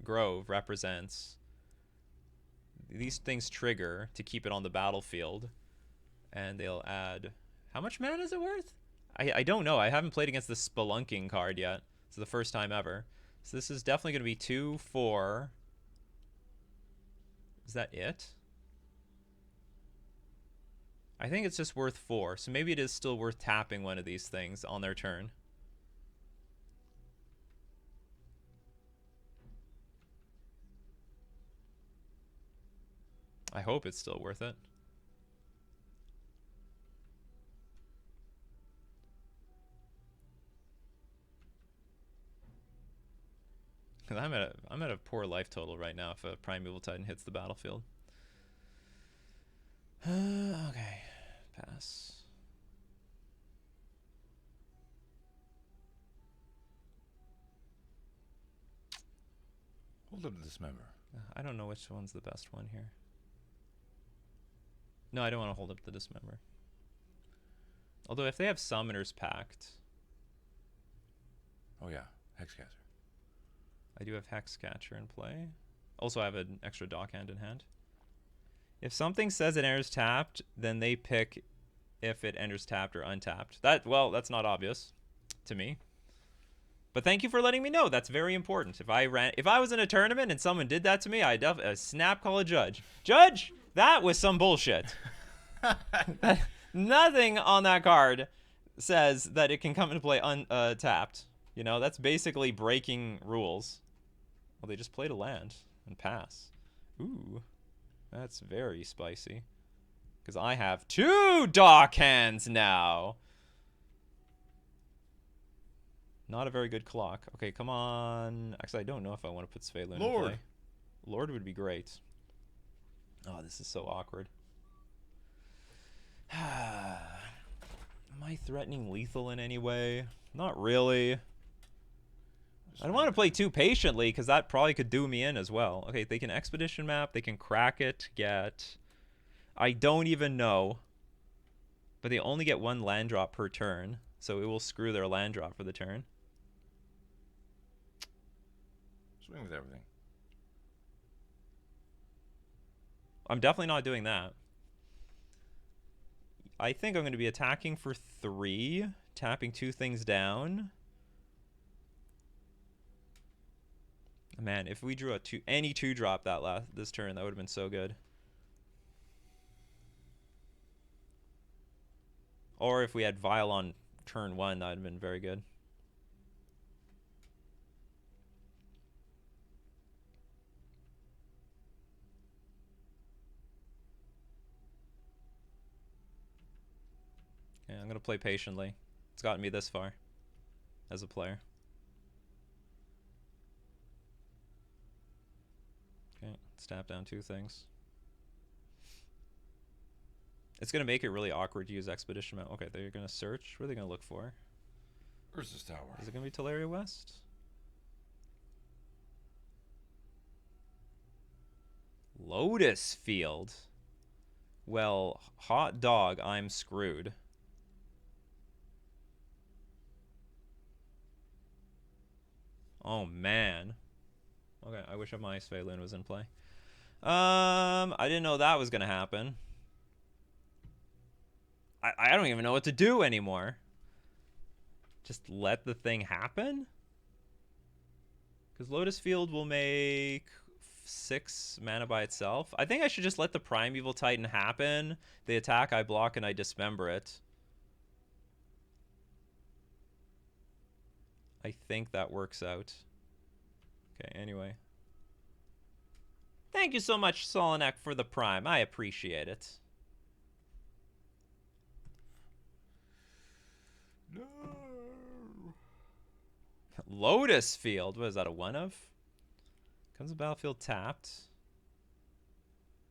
Grove represents... These things trigger to keep it on the battlefield. And they'll add... How much mana is it worth? I don't know. I haven't played against the Spelunking card yet. It's the first time ever. So this is definitely going to be 2, 4... Is that it? I think it's just worth 4. So maybe it is still worth tapping one of these things on their turn. I hope it's still worth it. Because I'm at a poor life total right now if a Primeval Titan hits the battlefield. Okay, pass. Hold up the Dismember. I don't know which one's the best one here. No, I don't want to hold up the Dismember. Although if they have Summoner's Pact... Oh yeah, Hexcatcher. I do have Hexcatcher in play. Also, I have an extra Dockhand in hand. If something says it enters tapped, then they pick if it enters tapped or untapped. Well, that's not obvious to me. But thank you for letting me know. That's very important. If I was in a tournament and someone did that to me, I'd snap call a judge. Judge, that was some bullshit. Nothing on that card says that it can come into play untapped. You know, that's basically breaking rules. Well, they just played a land and pass. Ooh, that's very spicy. Because I have 2 Dockhands now. Not a very good clock. Okay, come on. Actually, I don't know if I want to put Svaelun in play. Lord would be great. Oh, this is so awkward. Am I threatening lethal in any way? Not really. I don't want to play too patiently because that probably could do me in as well. Okay, they can Expedition Map. They can crack it, get... I don't even know. But they only get 1 land drop per turn. So it will screw their land drop for the turn. Swing with everything. I'm definitely not doing that. I think I'm going to be attacking for 3, tapping 2 things down. Man, if we drew any 2-drop this turn, that would have been so good. Or if we had Vial on turn 1, that would have been very good. Yeah, I'm going to play patiently. It's gotten me this far as a player. Okay, let's tap down 2 things. It's going to make it really awkward to use Expedition Map. Okay, they're going to search. What are they going to look for? Where's this tower? Is it going to be Teleria West? Lotus Field. Well, hot dog, I'm screwed. Oh, man. Okay, I wish my Svaelun was in play. I didn't know that was going to happen. I don't even know what to do anymore. Just let the thing happen? Because Lotus Field will make 6 mana by itself. I think I should just let the Primeval Titan happen. They attack, I block, and I dismember it. I think that works out. Okay, anyway. Thank you so much, Solinek, for the Prime. I appreciate it. No. Lotus Field. What is that, a 1-of? Comes to battlefield tapped.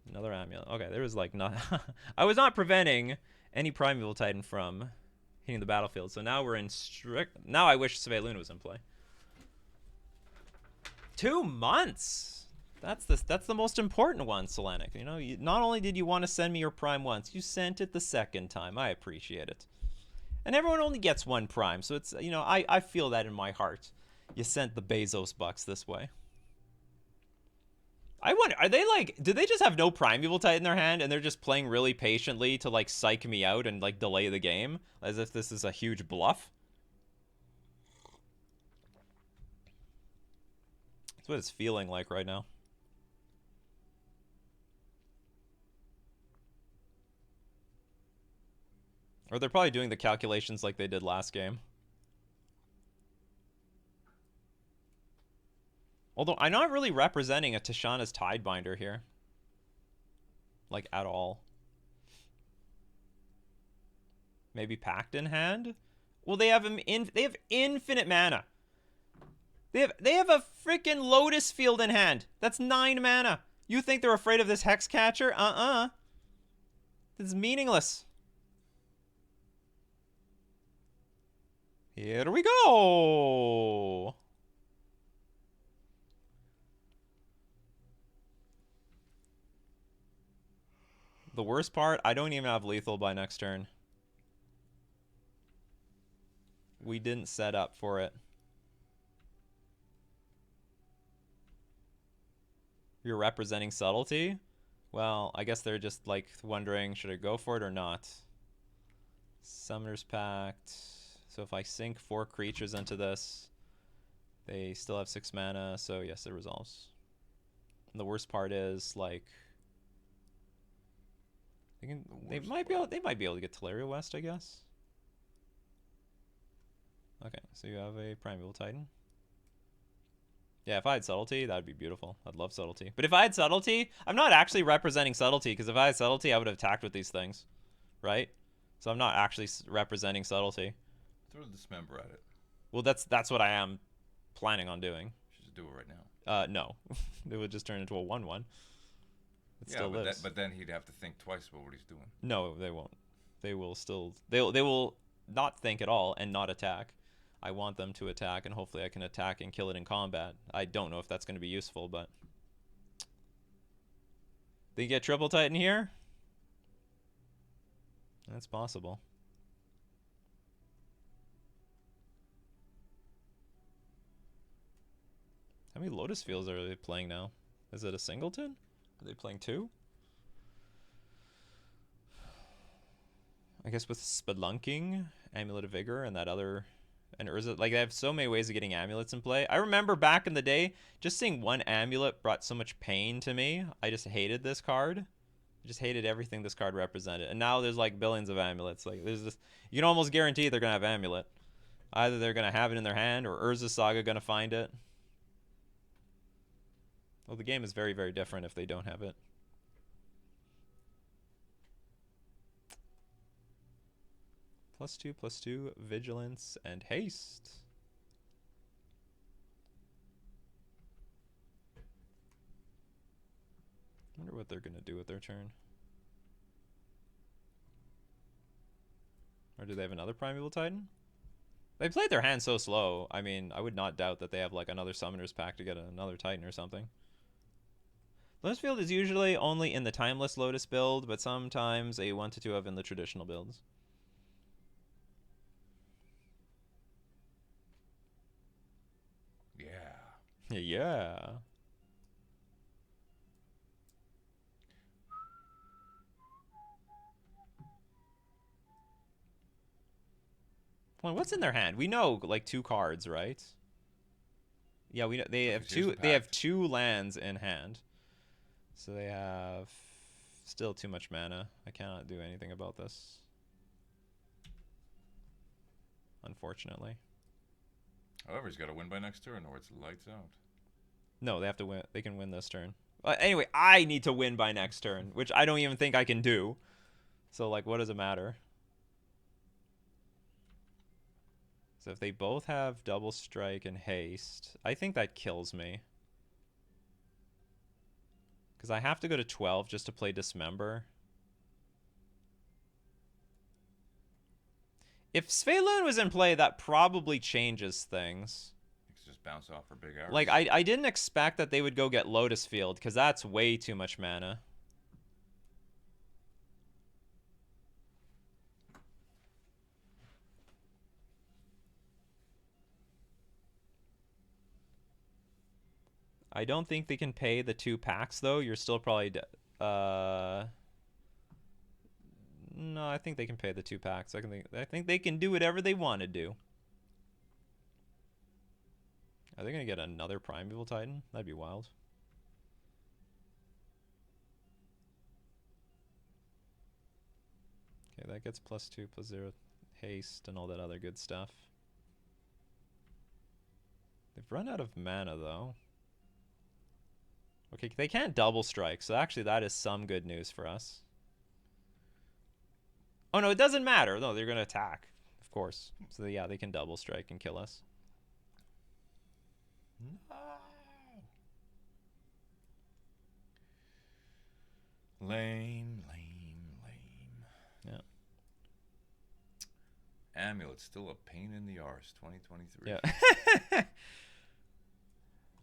Another amulet. Okay, there was like not... I was not preventing any Primeval Titan from hitting the battlefield. So now we're in strict... Now I wish Svaelun was in play. 2 months! That's the most important one, Solanic. You know, not only did you want to send me your Prime once, you sent it the 2nd time. I appreciate it. And everyone only gets 1 Prime, so it's, you know, I feel that in my heart. You sent the Bezos bucks this way. I wonder, are they like, do they just have no Primeval Titan in their hand and they're just playing really patiently to like psych me out and like delay the game? As if this is a huge bluff? That's what it's feeling like right now. Or they're probably doing the calculations like they did last game. Although I'm not really representing a Tishana's Tidebinder here. Like, at all. Maybe Pact in hand? Well, they have infinite mana. They have a freaking Lotus Field in hand. That's 9 mana. You think they're afraid of this Hexcatcher? This is meaningless. Here we go. The worst part, I don't even have lethal by next turn. We didn't set up for it. You're representing subtlety? Well, I guess they're just like wondering, should I go for it or not? Summoner's Pact. So if I sink 4 creatures into this, they still have 6 mana, so yes, it resolves. And the worst part is like they might be able to get Teleria West, I guess. Okay, so you have a Primeval Titan. Yeah, if I had Subtlety, that would be beautiful. I'd love Subtlety. But if I had Subtlety, I'm not actually representing Subtlety, because if I had Subtlety, I would have attacked with these things, right? So I'm not actually representing Subtlety. Throw the Dismember at it. Well, that's what I am planning on doing. You should just do it right now. No. It would just turn into a 1/1. It Yeah, still lives. but then he'd have to think twice about what he's doing. No, they won't. They will still... They will not think at all and not attack. I want them to attack, and hopefully I can attack and kill it in combat. I don't know if that's going to be useful, but... They get Triple Titan here? That's possible. How many Lotus Fields are they playing now? Is it a singleton? Are they playing 2? I guess with Spelunking, Amulet of Vigor, and that other... And Urza, like, they have so many ways of getting amulets in play. I remember back in the day, just seeing one amulet brought so much pain to me. I just hated this card. I just hated everything this card represented. And now there's, like, billions of amulets. Like, there's this... You can almost guarantee they're going to have amulet. Either they're going to have it in their hand, or Urza Saga going to find it. Well, the game is very, very different if they don't have it. +2/+2, Vigilance, and Haste. I wonder what they're going to do with their turn. Or do they have another Primeval Titan? They played their hand so slow. I mean, I would not doubt that they have like another Summoner's Pact to get another Titan or something. Lotus Field is usually only in the Timeless Lotus build, but sometimes a 1/2 of in the traditional builds. Yeah. Well, what's in their hand? We know like 2 cards, right? Yeah, we know they have 2. They have 2 lands in hand, so they have still too much mana. I cannot do anything about this, unfortunately. However, he's got to win by next turn, or it's lights out. No, they have to win. They can win this turn. Anyway, I need to win by next turn, which I don't even think I can do. So, like, what does it matter? So if they both have Double Strike and Haste, I think that kills me. Because I have to go to 12 just to play Dismember. If Svelun was in play, that probably changes things. Just bounce off for big arrows. Like, I didn't expect that they would go get Lotus Field, because that's way too much mana. I don't think they can pay the 2 packs, though. You're still probably... No, I think they can pay the 2 packs. I think they can do whatever they want to do. Are they going to get another Primeval Titan? That'd be wild. Okay, that gets +2/+0 haste and all that other good stuff. They've run out of mana, though. Okay, they can't double strike, so actually that is some good news for us. Oh, no, it doesn't matter. No, they're going to attack, of course. So, yeah, they can double strike and kill us. No. Lame. Yeah. Amulet's still a pain in the arse, 2023. Yeah.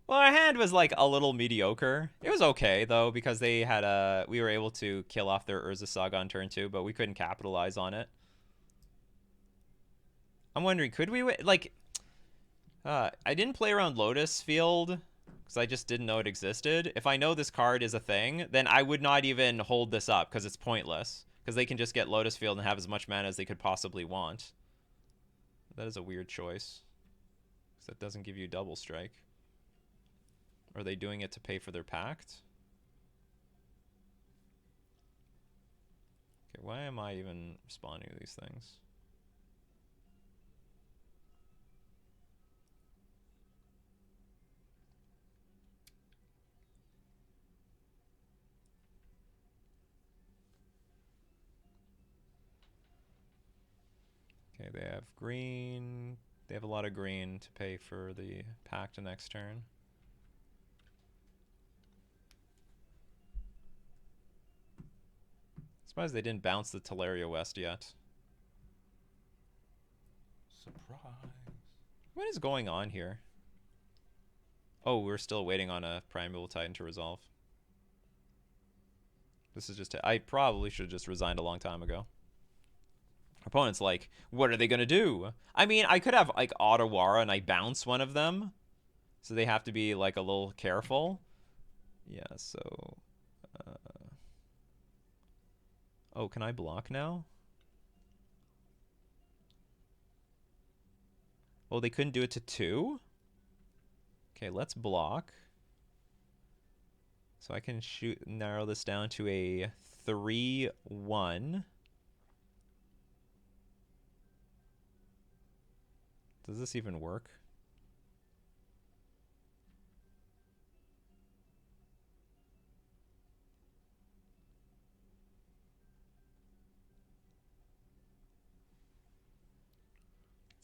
Well, our hand was like a little mediocre. It was okay though because they had we were able to kill off their Urza Saga on turn 2, but we couldn't capitalize on it. I'm wondering, could we like? I didn't play around Lotus Field because I just didn't know it existed. If I know this card is a thing, then I would not even hold this up because it's pointless. Because they can just get Lotus Field and have as much mana as they could possibly want. That is a weird choice. Because that doesn't give you double strike. Are they doing it to pay for their pact? Okay, why am I even responding to these things? Okay, they have green. They have a lot of green to pay for the pact next turn. Surprised they didn't bounce the Teleria West yet. Surprise. What is going on here? Oh, we're still waiting on a Primeval Titan to resolve. This is just... I probably should have just resigned a long time ago. Opponent's like, what are they going to do? I mean, I could have, like, Otawara and I bounce one of them. So they have to be, like, a little careful. Yeah, so... Oh, can I block now? Oh, they couldn't do it to 2? Okay, let's block. So I can narrow this down to a 3-1. Does this even work?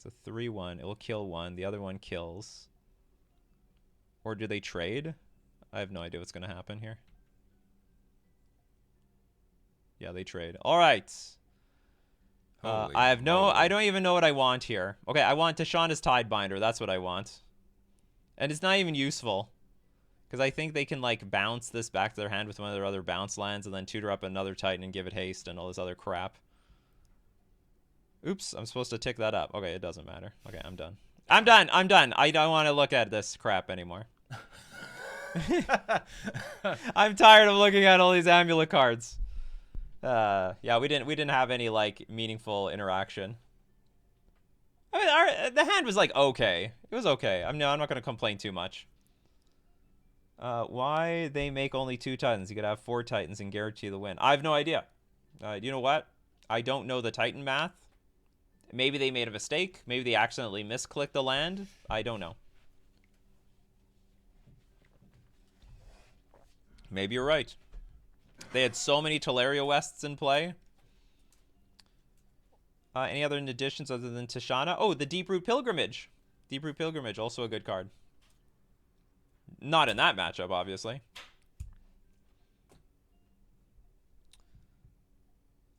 It's a 3-1. It will kill one. The other one kills. Or do they trade? I have no idea what's going to happen here. Yeah, they trade. All right. I don't even know what I want here. Okay, I want Tishana's Tidebinder. That's what I want. And it's not even useful. Because I think they can, like, bounce this back to their hand with one of their other bounce lands and then tutor up another Titan and give it haste and all this other crap. Oops, I'm supposed to tick that up. Okay, it doesn't matter. Okay, I'm done. I'm done. I'm done. I don't want to look at this crap anymore. I'm tired of looking at all these amulet cards. Yeah, we didn't have any, like, meaningful interaction. I mean, the hand was, like, okay. It was okay. I'm not going to complain too much. Why they make only 2 Titans? You could have 4 Titans and guarantee the win. I have no idea. You know what? I don't know the Titan math. Maybe they made a mistake. Maybe they accidentally misclicked the land. I don't know. Maybe you're right. They had so many Teleria Wests in play. Any other additions other than Tishana? Oh, the Deeproot Pilgrimage. Deeproot Pilgrimage, also a good card. Not in that matchup, obviously.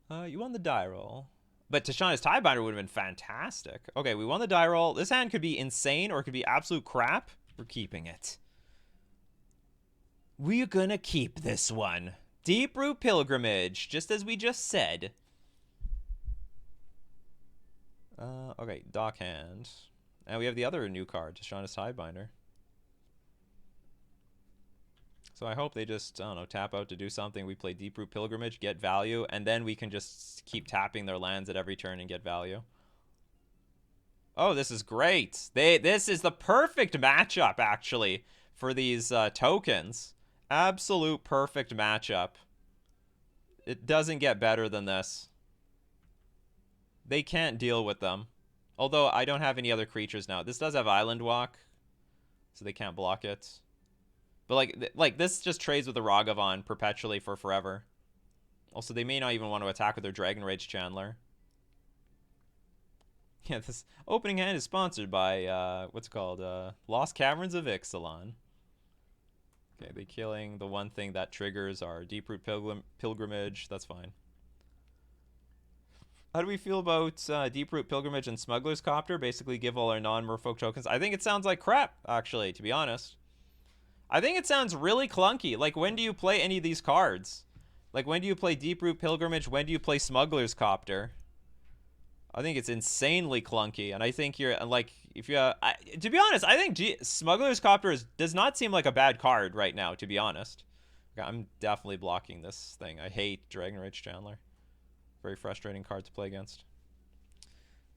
You won the die roll. But Tishana's Tidebinder would have been fantastic. Okay, we won the die roll. This hand could be insane or it could be absolute crap. We're keeping it. We're gonna keep this one. Deeproot Pilgrimage, just as we just said. Okay, Dock Hand. And we have the other new card, Tishana's Tidebinder. So I hope they just, I don't know, tap out to do something. We play Deeproot Pilgrimage, get value, and then we can just keep tapping their lands at every turn and get value. Oh, this is great. This is the perfect matchup, actually, for these tokens. Absolute perfect matchup. It doesn't get better than this. They can't deal with them. Although I don't have any other creatures now. This does have Island Walk, so they can't block it. But like this just trades with the Ragavan perpetually for forever. Also, they may not even want to attack with their Dragon Rage Chandler. Yeah, this opening hand is sponsored by, what's it called? Lost Caverns of Ixalan. Okay, they killing the one thing that triggers our Deeproot Pilgrimage. That's fine. How do we feel about Deeproot Pilgrimage and Smuggler's Copter? Basically give all our non-Merfolk tokens. I think it sounds like crap, actually, to be honest. I think it sounds really clunky. Like, when do you play any of these cards? Like, when do you play Deeproot Pilgrimage? When do you play Smuggler's Copter? I think it's insanely clunky, and I think you're like, if you, to be honest, I think Smuggler's Copter does not seem like a bad card right now. To be honest, I'm definitely blocking this thing. I hate Dragon Rage Chandler. Very frustrating card to play against.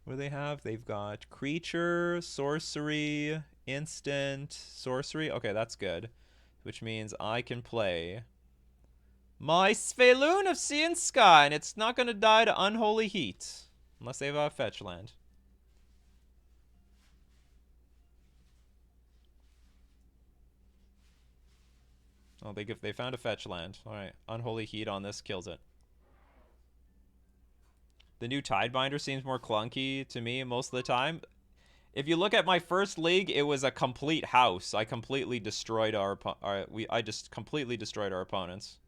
What do they have? They've got creature, sorcery, instant, sorcery. Okay, that's good, which means I can play my Svelun of Sea and Sky, and it's not going to die to Unholy Heat. Unless they have a fetch land. Oh, they found a fetch land. Alright, Unholy Heat on this kills it. The new Tidebinder seems more clunky to me most of the time. If you look at my first league, it was a complete house. I completely destroyed I just completely destroyed our opponents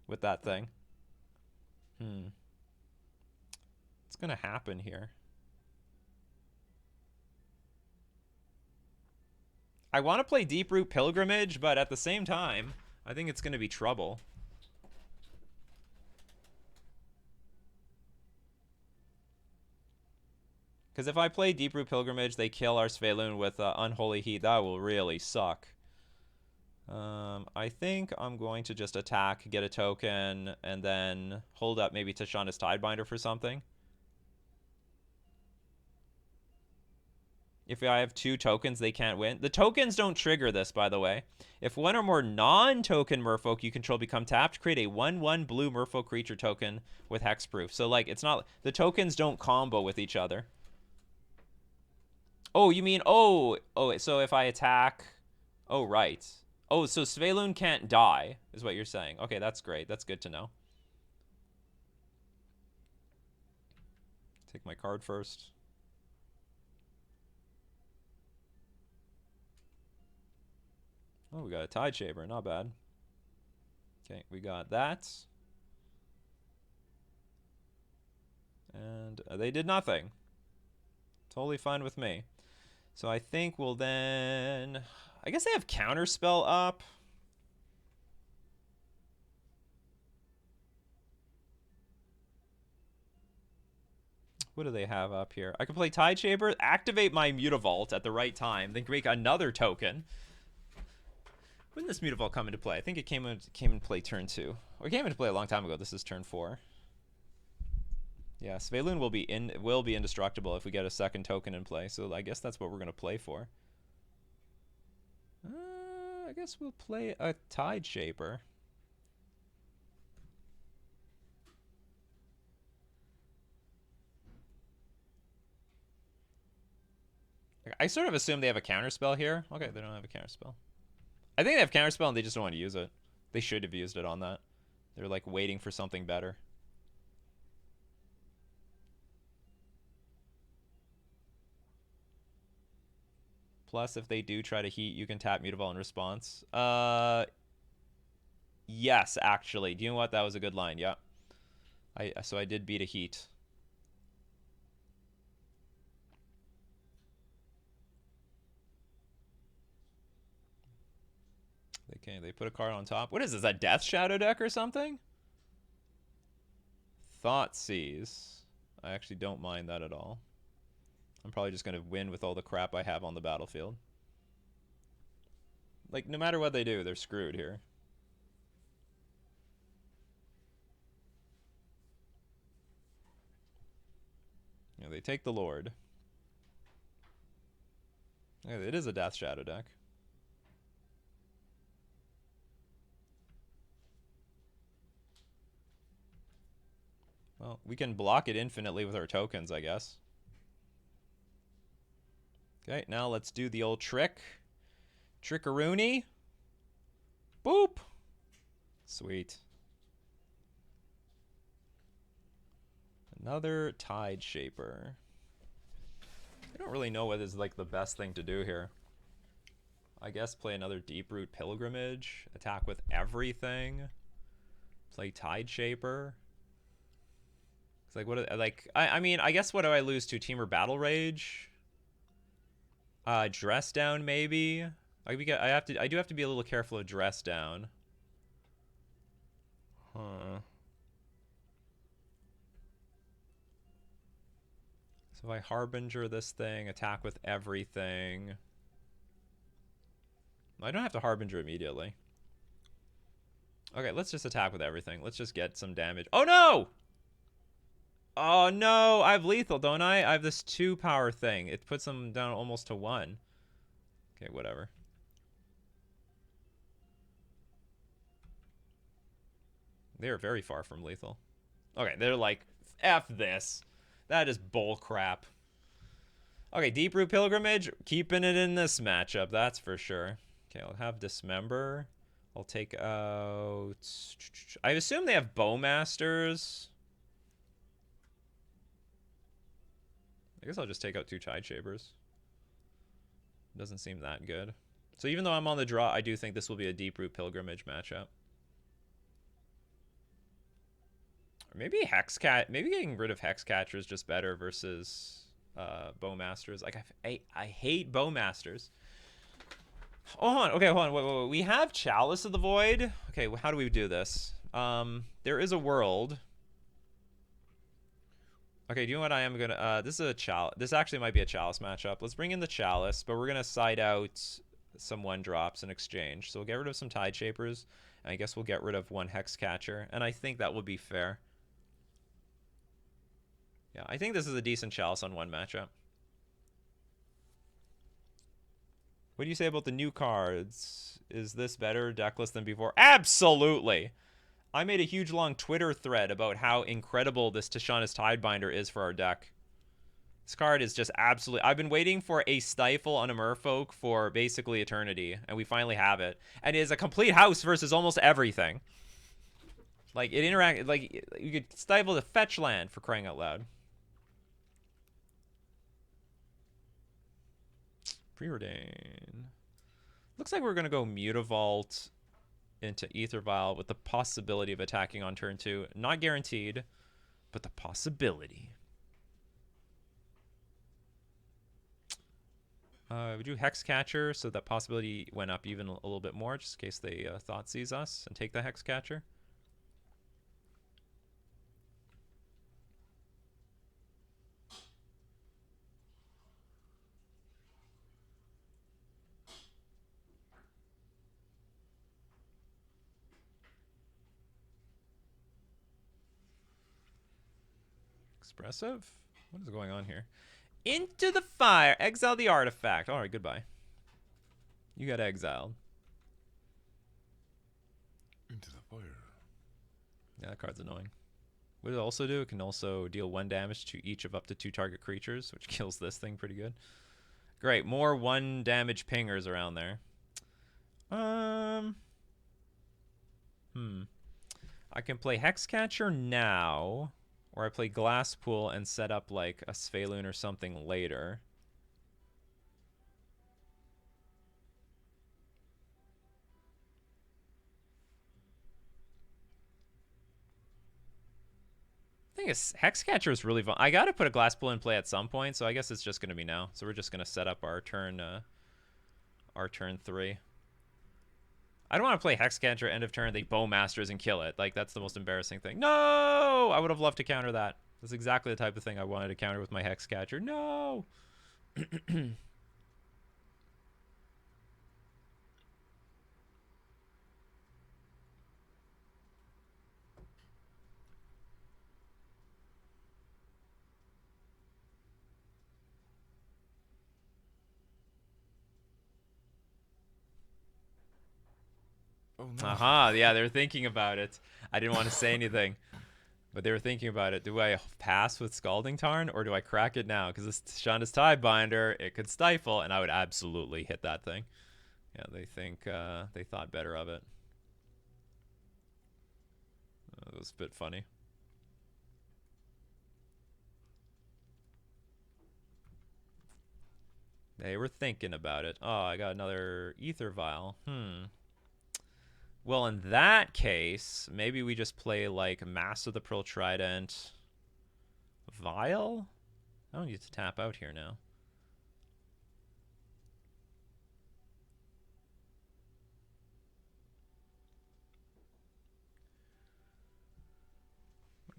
with that thing. What's gonna happen here? I want to play Deeproot Pilgrimage, but at the same time, I think it's gonna be trouble. Because if I play Deeproot Pilgrimage, they kill our Svelun with Unholy Heat. That will really suck. I think I'm going to just attack, get a token, and then hold up maybe Tishana's Tidebinder for something. If I have 2 tokens, they can't win. The tokens don't trigger this, by the way. If 1 or more non-token Merfolk you control become tapped, create a 1/1 blue Merfolk creature token with hexproof. So, like, it's not... The tokens don't combo with each other. Oh, you mean... Oh, so if I attack... Oh, right. Oh, so Svelun can't die, is what you're saying. Okay, that's great. That's good to know. Take my card first. Oh, we got a Tide Shaper. Not bad. Okay, we got that. And they did nothing. Totally fine with me. So I think we'll then... I guess they have Counterspell up. What do they have up here? I can play Tide Shaper, activate my Mutavault at the right time, then make another token. When did this Mutavault come into play? I think it came into play turn 2. Or it came into play a long time ago. This is turn 4. Yeah, Svelun will be indestructible if we get a second token in play. So I guess that's what we're gonna play for. I guess we'll play a Tide Shaper. I sort of assume they have a counterspell here. Okay, they don't have a counterspell. I think they have counterspell and they just don't want to use it. They should have used it on that. They're like waiting for something better. Plus, if they do try to heat, you can tap Mutavault in response. Yes, actually. Do you know what? That was a good line. Yeah. So I did beat a heat. They put a card on top. What is this? A Death Shadow deck or something? Thoughtseize. I actually don't mind that at all. I'm probably just going to win with all the crap I have on the battlefield. Like, no matter what they do, they're screwed here. Yeah, they take the Lord. Yeah, it is a Death Shadow deck. Well, we can block it infinitely with our tokens, I guess. Okay, now let's do the old trick. Trickaroony. Boop. Sweet. Another Tide Shaper. I don't really know what is like the best thing to do here. I guess play another Deeproot Pilgrimage. Attack with everything. Play Tide Shaper. It's like what? Like I mean, I guess what do I lose to? Teamer Battle Rage. Dress Down maybe. I do have to be a little careful of Dress Down. Huh. So if I Harbinger this thing, attack with everything. I don't have to Harbinger immediately. Okay, let's just attack with everything. Let's just get some damage. Oh no! Oh no! I have lethal, don't I? I have this 2 power thing. It puts them down almost to 1. Okay, whatever. They're very far from lethal. Okay, they're like, F this. That is bull crap. Okay, Deep-Root Pilgrimage, keeping it in this matchup, that's for sure. Okay, I'll have Dismember. I'll take out... I assume they have Bowmasters. I guess I'll just take out 2 Tide Shapers. Doesn't seem that good. So even though I'm on the draw, I do think this will be a Deep-Root Pilgrimage matchup. Or maybe Hexcat. Maybe getting rid of Hexcatcher is just better versus Bowmasters. Like I hate Bowmasters. Oh, hold on. Okay, hold on. Wait. We have Chalice of the Void. Okay, how do we do this? There is a world. Okay, do you know what I am gonna? This is a Chalice. This actually might be a Chalice matchup. Let's bring in the Chalice, but we're gonna side out some 1-drops in exchange. So we'll get rid of some Tide Shapers, and I guess we'll get rid of 1 Hexcatcher, and I think that would be fair. Yeah, I think this is a decent Chalice on 1 matchup. What do you say about the new cards? Is this better decklist than before? Absolutely! I made a huge long Twitter thread about how incredible this Tishana's Tidebinder is for our deck. This card is just absolutely... I've been waiting for a Stifle on a Merfolk for basically eternity, and we finally have it. And it is a complete house versus almost everything. Like, it interacts... Like, you could Stifle the fetch land, for crying out loud. Preordain. Looks like we're going to go Mutavault into Aether Vial with the possibility of attacking on turn 2. Not guaranteed, but the possibility. We do Hexcatcher, so that possibility went up even a little bit more, just in case they thought seize us and take the Hexcatcher. Expressive? What is going on here? Into the fire! Exile the artifact. Alright, goodbye. You got exiled. Into the fire. Yeah, that card's annoying. What does it also do? It can also deal 1 damage to each of up to 2 target creatures, which kills this thing pretty good. Great, more 1 damage pingers around there. I can play Hexcatcher now, or I play Glasspool and set up like a Sphaloon or something later. I think Hexcatcher is really fun. I gotta put a Glasspool in play at some point, so I guess it's just gonna be now. So we're just gonna set up our turn 3. I don't want to play Hexcatcher end of turn, they Bowmasters and kill it. Like, that's the most embarrassing thing. No! I would have loved to counter that. That's exactly the type of thing I wanted to counter with my Hexcatcher. No! Oh no. Aha, yeah, they were thinking about it. I didn't want to say anything, but they were thinking about it. Do I pass with Scalding Tarn, or do I crack it now? Because this Shanda's Tidebinder, it could stifle, and I would absolutely hit that thing. Yeah, they think they thought better of it. That was a bit funny. They were thinking about it. Oh, I got another Aether Vial. Well, in that case, maybe we just play like Mass of the Pearl Trident. Vial? I don't need to tap out here now.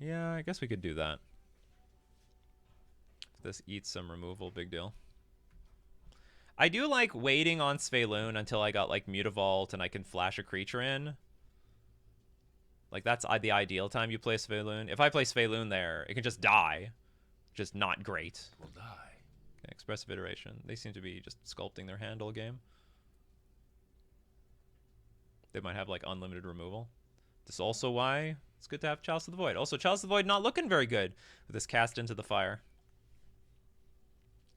Yeah, I guess we could do that. this eats some removal. Big deal. I do like waiting on Svelun until I got like Mutavault and I can flash a creature in. Like that's the ideal time you play Svelun. If I play Svelun there, it can just die. Just not great. Will die. Okay, expressive iteration. They seem to be just sculpting their hand all game. They might have like unlimited removal. This is also why it's good to have Chalice of the Void. Also, Chalice of the Void not looking very good with this cast into the fire.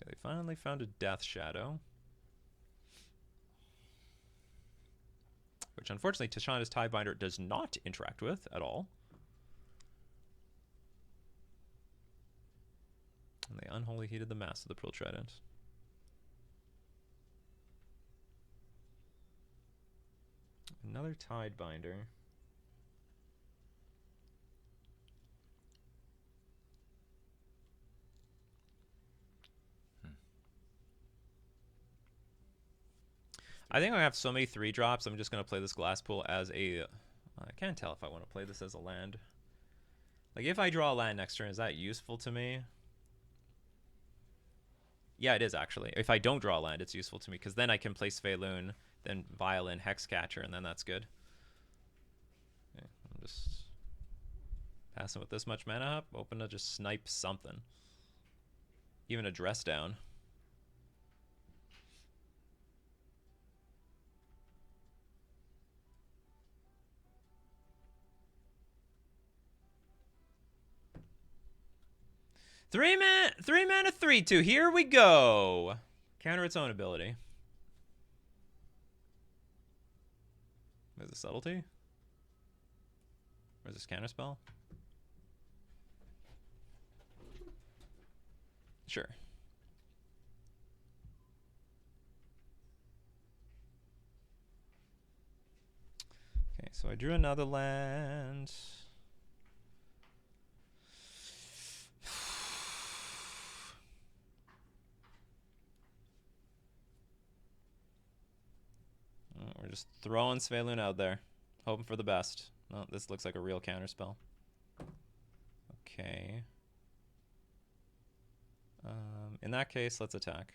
Okay, they finally found a Death Shadow. Which unfortunately Tishana's Tidebinder does not interact with at all. And they unholy heated the mass of the Pearl Trident. Another Tidebinder. I think I have so many 3-drops, I'm just going to play this Glass Pool as a... I can't tell if I want to play this as a land. Like, if I draw a land next turn, is that useful to me? Yeah, it is, actually. If I don't draw a land, it's useful to me, because then I can play Svelun, then Violin, Hexcatcher, and then that's good. Okay, I'm just passing with this much mana up, hoping to just snipe something. Even a Dress Down. Three mana, 3/2. Here we go. Counter its own ability. Is it subtlety? Or is this counterspell? Sure. Okay, so I drew another land. We're just throwing Svelun out there, hoping for the best. Oh, this looks like a real counterspell. Okay. In that case, let's attack.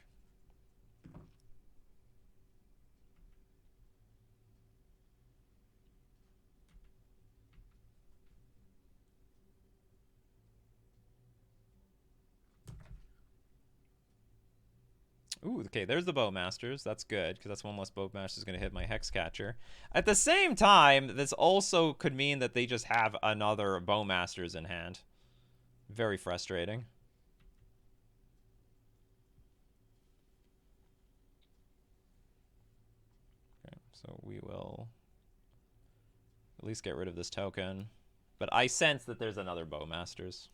Ooh, okay, there's the Bowmasters. That's good, because that's one less Bowmasters going to hit my Hexcatcher. At the same time, this also could mean that they just have another Bowmasters in hand. Very frustrating. Okay, so we will at least get rid of this token. But I sense that there's another Bowmasters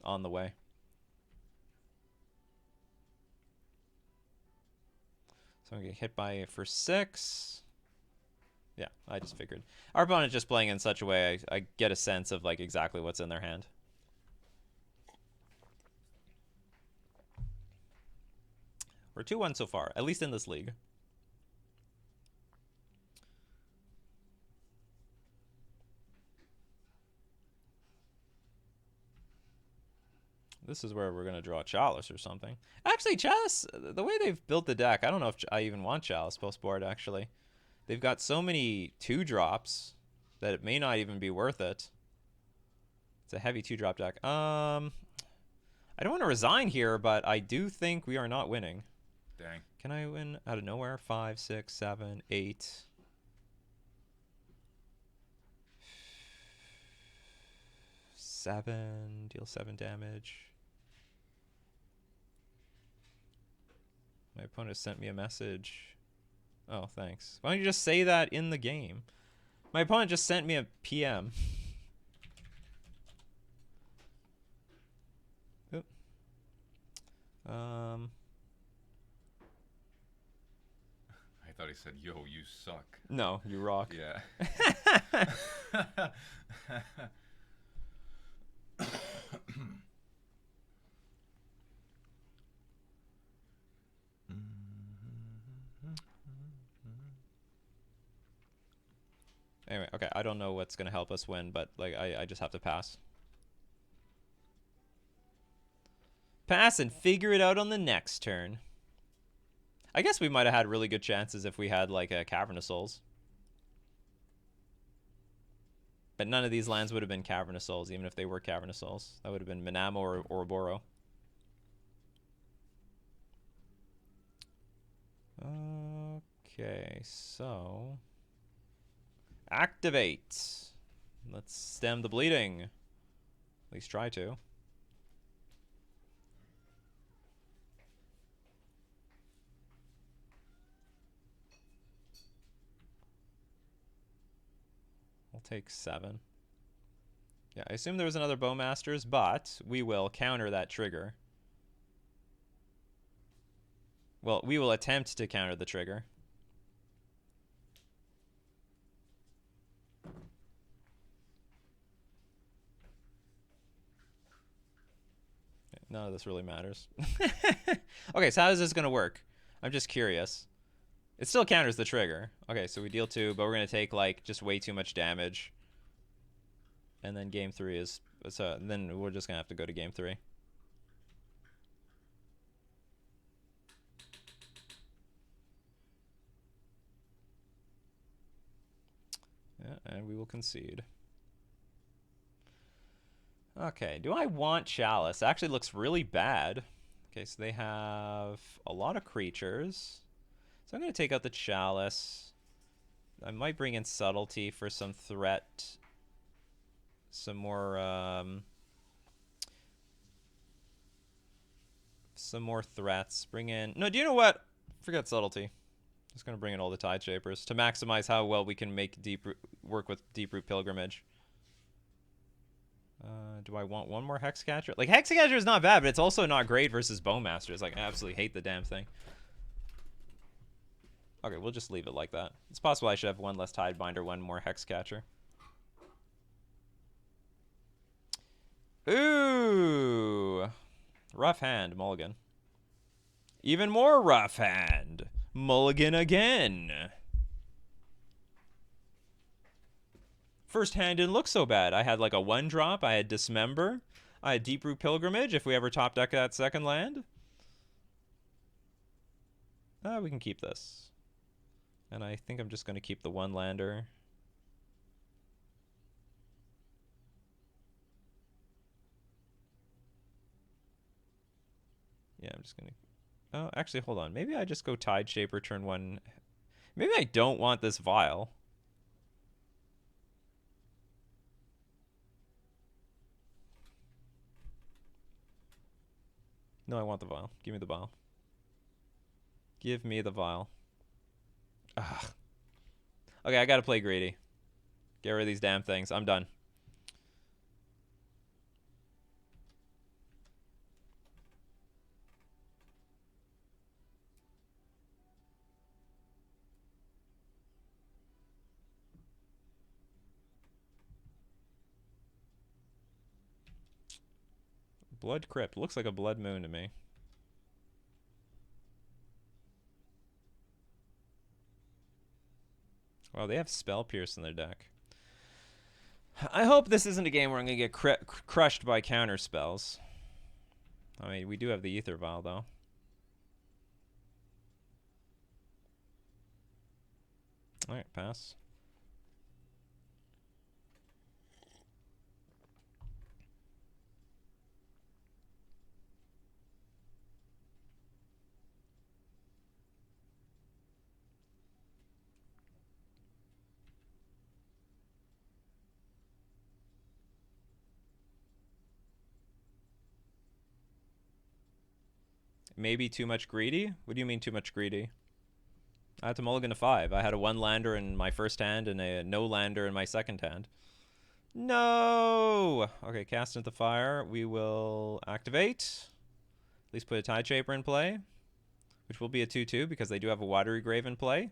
on the way. So I'm going to get hit by it for 6. Yeah, I just figured. Our opponent's just playing in such a way I get a sense of like exactly what's in their hand. We're 2-1 so far, at least in this league. This is where we're going to draw Chalice or something. Actually, Chalice, the way they've built the deck, I don't know if I even want Chalice post-board, actually. They've got so many 2-drops that it may not even be worth it. It's a heavy 2-drop deck. I don't want to resign here, but I do think we are not winning. Dang. Can I win out of nowhere? 5, 6, 7, 8. 7, deal 7 damage. My opponent sent me a message. Oh, thanks. Why don't you just say that in the game? My opponent just sent me a PM. Oop. I thought he said, "Yo, you suck." No, you rock. Yeah. Anyway, okay, I don't know what's gonna help us win, but like I just have to pass. Pass and figure it out on the next turn. I guess we might have had really good chances if we had like a Cavern of Souls. But none of these lands would have been Cavern of Souls, even if they were Cavern of Souls. That would have been Manamo or Ouroboros. Okay, so... activate. Let's stem the bleeding. At least try to. I'll take 7. Yeah, I assume there was another Bowmasters, but we will counter that trigger. Well, we will attempt to counter the trigger. None of this really matters. Okay, so how is this going to work? I'm just curious. It still counters the trigger. Okay, so we deal 2, but we're going to take, like, just way too much damage. And then game 3 is... so then we're just going to have to go to game 3. Yeah, and we will concede. Okay, do I want Chalice? It actually looks really bad. Okay, so they have a lot of creatures. So I'm going to take out the Chalice. I might bring in Subtlety for some threat. Some more threats. Bring in... no, do you know what? Forget Subtlety. Just going to bring in all the Tide Shapers to maximize how well we can make work with Deeproot Pilgrimage. Do I want one more Hexcatcher? Like, Hexcatcher is not bad, but it's also not great versus Bowmasters. Like, I absolutely hate the damn thing. Okay, we'll just leave it like that. It's possible I should have one less Tidebinder, one more Hexcatcher. Ooh. Rough hand, mulligan. Even more rough hand. Mulligan again. First hand didn't look so bad. I had like a 1-drop. I had Dismember. I had Deeproot Pilgrimage if we ever top deck that second land. We can keep this. And I think I'm just going to keep the 1-lander. Yeah, I'm just going to... oh, actually, hold on. Maybe I just go Tide Shaper turn 1. Maybe I don't want this Vial. No, I want the Vial. Give me the Vial. Give me the Vial. Ugh. Okay, I gotta play greedy. Get rid of these damn things. I'm done. Blood Crypt. Looks like a Blood Moon to me. Wow, they have Spell Pierce in their deck. I hope this isn't a game where I'm going to get crushed by counter spells. I mean, we do have the Ether Vial, though. Alright, pass. Maybe too much greedy? What do you mean too much greedy? I had to mulligan to 5. I had a 1-lander in my first hand and a no-lander in my second hand. No! Okay, cast into the fire. We will activate. At least put a Tide Shaper in play. Which will be a 2-2 because they do have a Watery Grave in play.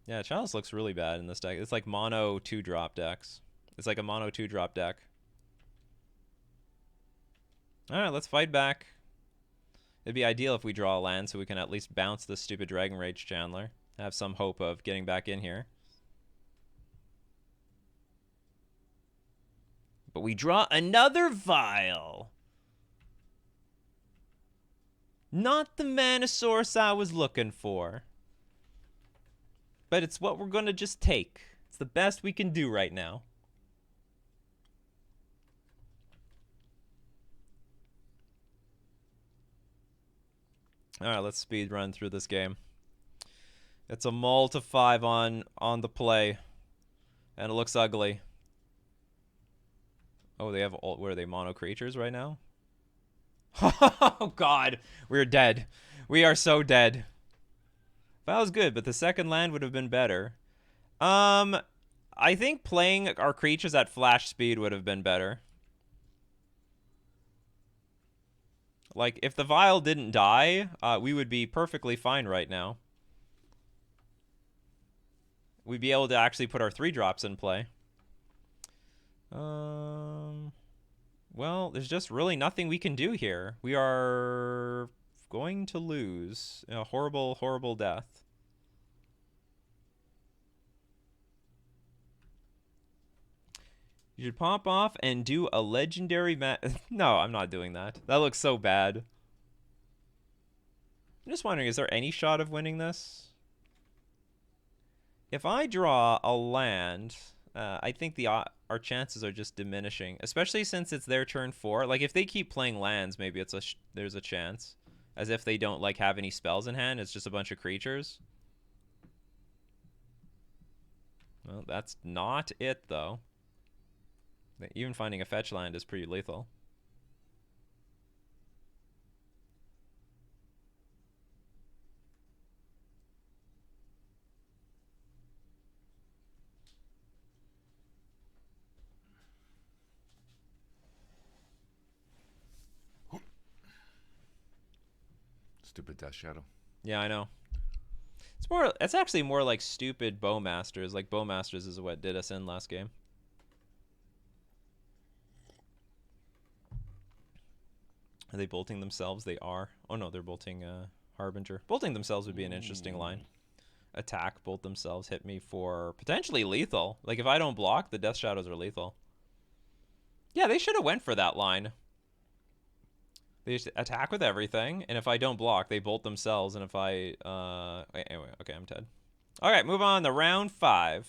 Yeah, Chalice looks really bad in this deck. It's like mono 2-drop decks. It's like a mono 2-drop deck. Alright, let's fight back. It'd be ideal if we draw a land so we can at least bounce this stupid Dragon Rage Chandler. have some hope of getting back in here. But we draw another Vial. Not the mana source I was looking for. But it's what we're going to just take. It's the best we can do right now. Alright, let's speed run through this game. It's a mull to 5 on the play. And it looks ugly. Oh, they have all, what are they, mono creatures right now? Oh god, we're dead. We are so dead. That was good, but the second land would have been better. I think playing our creatures at flash speed would have been better. Like, if the Vial didn't die, we would be perfectly fine right now. We'd be able to actually put our 3-drops in play. Well, there's just really nothing we can do here. We are going to lose a horrible, horrible death. You should pop off and do a legendary No, I'm not doing that. That looks so bad. I'm just wondering, is there any shot of winning this? If I draw a land, I think our chances are just diminishing, especially since it's their turn 4. Like, if they keep playing lands, maybe it's there's a chance. As if they don't, like, have any spells in hand. It's just a bunch of creatures. Well, that's not it, though. Even finding a fetch land is pretty lethal. Stupid Death Shadow. Yeah, I know. It's actually more like stupid Bowmasters. Like, Bowmasters is what did us in last game. Are they bolting themselves? They are. Oh no, they're bolting Harbinger. Bolting themselves would be an interesting line. Attack, bolt themselves, hit me for potentially lethal. Like, if I don't block, the Death Shadows are lethal. Yeah, they should have went for that line. They just attack with everything, and if I don't block, they bolt themselves, and if I... anyway, okay, I'm dead. Alright, move on to round 5.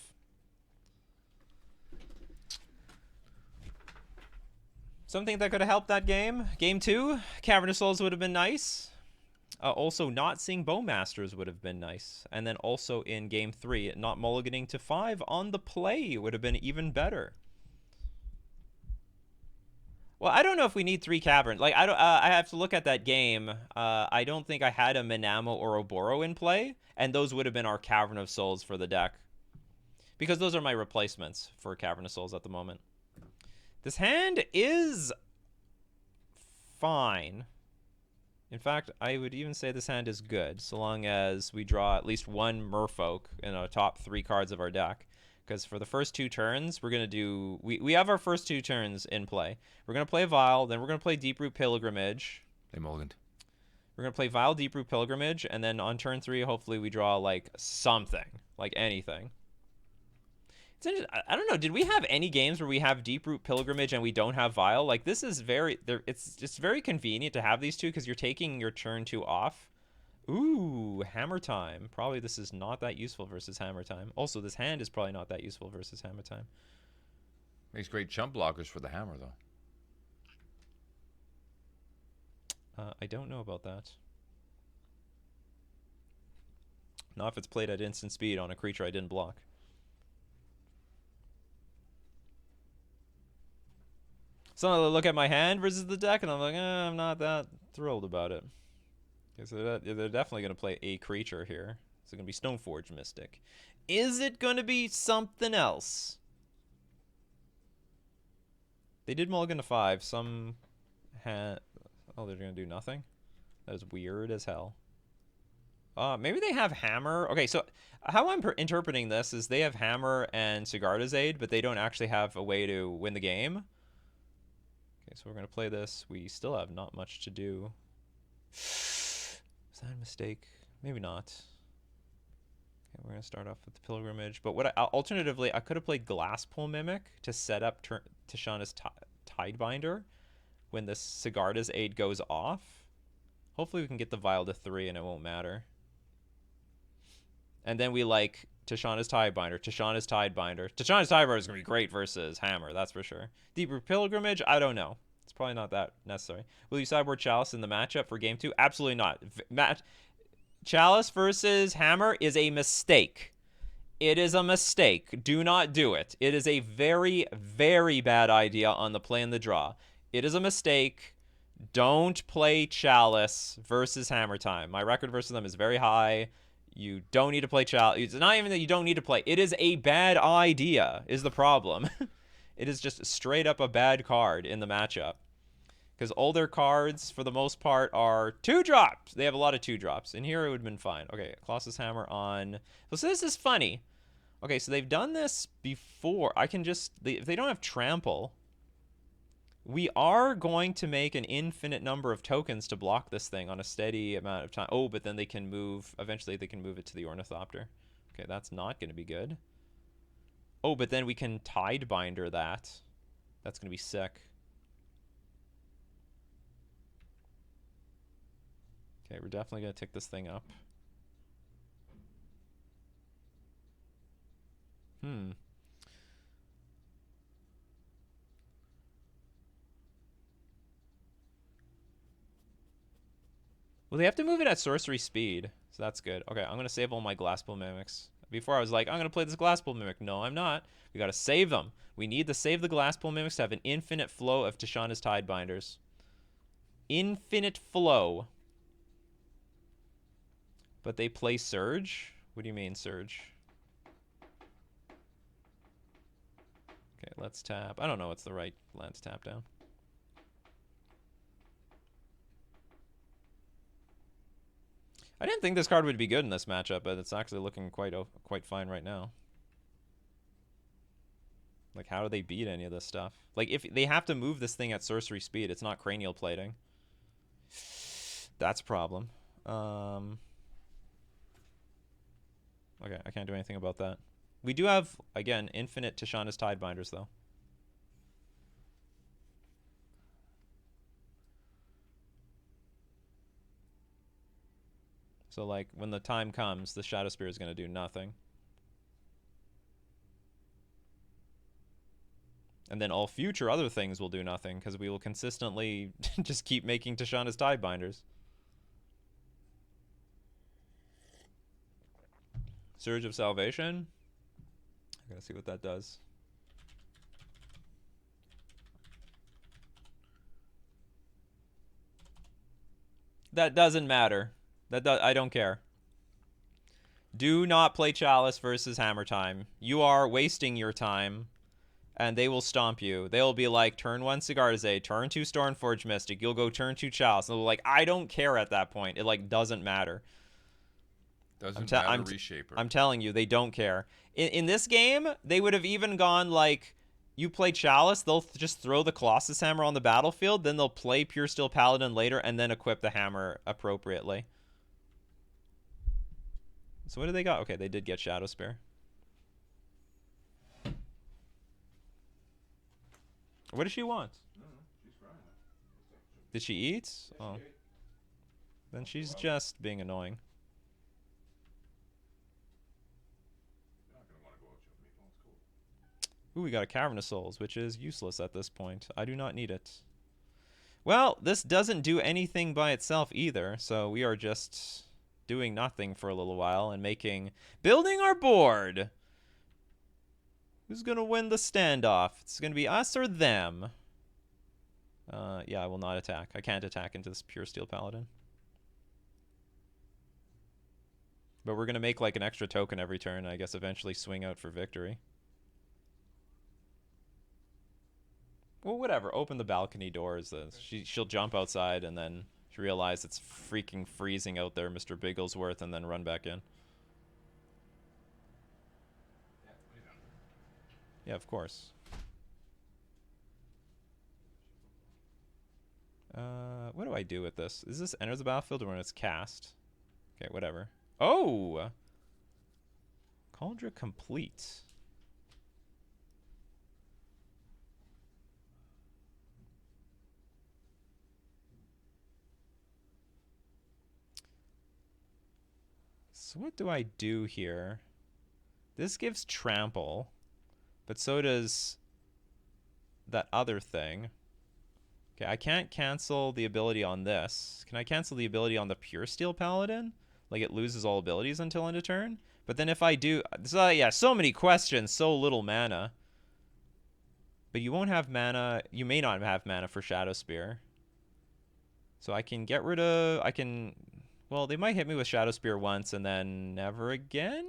Something that could have helped that game. Game 2, Cavern of Souls would have been nice. Also, not seeing Bowmasters would have been nice. And then also in Game 3, not mulliganing to 5 on the play would have been even better. Well, I don't know if we need 3 Caverns. Like, I have to look at that game. I don't think I had a Minamo or a Boro in play, and those would have been our Cavern of Souls for the deck. Because those are my replacements for Cavern of Souls at the moment. This hand is fine. In fact, I would even say this hand is good, so long as we draw at least one Merfolk in our top 3 cards of our deck. Because for the first 2 turns, we're going to do... We have our first 2 turns in play. We're going to play Vial, then we're going to play Deeproot Pilgrimage. They mulliganed. We're going to play Vial, Deeproot Pilgrimage, and then on turn 3, hopefully we draw, like, something. Like, anything. I don't know. Did we have any games where we have Deeproot Pilgrimage and we don't have Vial? Like, this is very... It's just very convenient to have these 2 because you're taking your turn 2 off. Ooh, Hammer Time. Probably this is not that useful versus Hammer Time. Also, this hand is probably not that useful versus Hammer Time. Makes great chump blockers for the hammer, though. I don't know about that. Not if it's played at instant speed on a creature I didn't block. So I look at my hand versus the deck, and I'm like, I'm not that thrilled about it. Okay, so they're definitely going to play a creature here. It's going to be Stoneforge Mystic. Is it going to be something else? They did mulligan to 5. Some had... Oh, they're going to do nothing? That is weird as hell. Maybe they have Hammer. Okay, so how I'm interpreting this is they have Hammer and Sigarda's Aid, but they don't actually have a way to win the game. Okay, so we're going to play this. We still have not much to do. Is that a mistake? Maybe not. start off with the Pilgrimage. But what alternatively, I could have played Glasspool Mimic to set up Tishana's Tidebinder when the Sigarda's aid goes off. Hopefully we can get the Vial to 3 and it won't matter. And then we like Tishana's Tidebinder, Tishana's Tidebinder. Tishana's Tidebinder is going to be great versus Hammer, that's for sure. Deeper Pilgrimage, I don't know. It's probably not that necessary. Will you sideboard Chalice in the matchup for game 2? Absolutely not. Chalice versus Hammer is a mistake. It is a mistake. Do not do it. It is a very, very bad idea on the play and the draw. It is a mistake. Don't play Chalice versus Hammer Time. My record versus them is very high. You don't need to play Chalice. It's not even that you don't need to play. It is a bad idea is the problem. It is just straight up a bad card in the matchup. Because all their cards, for the most part, are 2-drops. They have a lot of 2-drops. In here, it would have been fine. Okay, Colossus Hammer on... So this is funny. Okay, so they've done this before. I can just... if they don't have Trample, we are going to make an infinite number of tokens to block this thing on a steady amount of time. Oh, but then they can move... Eventually, they can move it to the Ornithopter. Okay, that's not going to be good. Oh, but then we can Tidebinder that. That's going to be sick. Okay, we're definitely going to tick this thing up. Well, they have to move it at sorcery speed, so that's good. Okay, I'm going to save all my Glasspool Mimics. Before I was like, I'm going to play this Glasspool Mimic. No, I'm not. We got to save them. We need to save the Glasspool Mimics to have an infinite flow of Tishana's Tidebinders. Infinite flow. But they play Surge? What do you mean, Surge? Okay, let's tap. I don't know what's the right land to tap down. I didn't think this card would be good in this matchup, but it's actually looking quite fine right now. Like, how do they beat any of this stuff? Like, if they have to move this thing at sorcery speed, it's not cranial plating. That's a problem. Okay, I can't do anything about that. We do have, again, infinite Tishana's Tidebinders, though. So, like, when the time comes, the Shadow Spear is going to do nothing. And then all future other things will do nothing, because we will consistently just keep making Tishana's Tidebinders. Surge of Salvation. I gotta see what that does. That doesn't matter. I don't care. Do not play Chalice versus Hammer Time. You are wasting your time, and they will stomp you. They'll be like, turn 1 Sigarda's Aid, turn 2 Stormforge Mystic. You'll go turn 2 Chalice. And they'll be like, I don't care at that point. It, like, doesn't matter. Doesn't matter, Reshaper. I'm telling you, they don't care. In this game, they would have even gone, like, you play Chalice, they'll just throw the Colossus Hammer on the battlefield, then they'll play Pure Steel Paladin later, and then equip the hammer appropriately. So what do they got? Okay, they did get Shadow Spear. What does she want? No, she's crying. Did she eat? Oh. Then she's just being annoying. Ooh, we got a Cavern of Souls, which is useless at this point. I do not need it. Well, this doesn't do anything by itself either, so we are just doing nothing for a little while and building our board. Who's going to win the standoff? It's going to be us or them. Yeah, I will not attack. I can't attack into this Pure Steel Paladin. But we're going to make like an extra token every turn and I guess eventually swing out for victory. Well, whatever. Open the balcony doors. She'll jump outside and then realize it's freaking freezing out there, Mr. Bigglesworth, and then run back in. Yeah, of course. What do I do with this? Is this enter the battlefield or when it's cast? Okay, whatever. Oh! Cauldron complete. So what do I do here? This gives trample, but so does that other thing. Okay, I can't cancel the ability on this. Can I cancel the ability on the Pure Steel Paladin? Like it loses all abilities until end of turn? But then if I do... So yeah, so many questions, so little mana. But you won't have mana... You may not have mana for Shadow Spear. So I can get rid of... I can... Well, they might hit me with Shadow Spear once and then never again?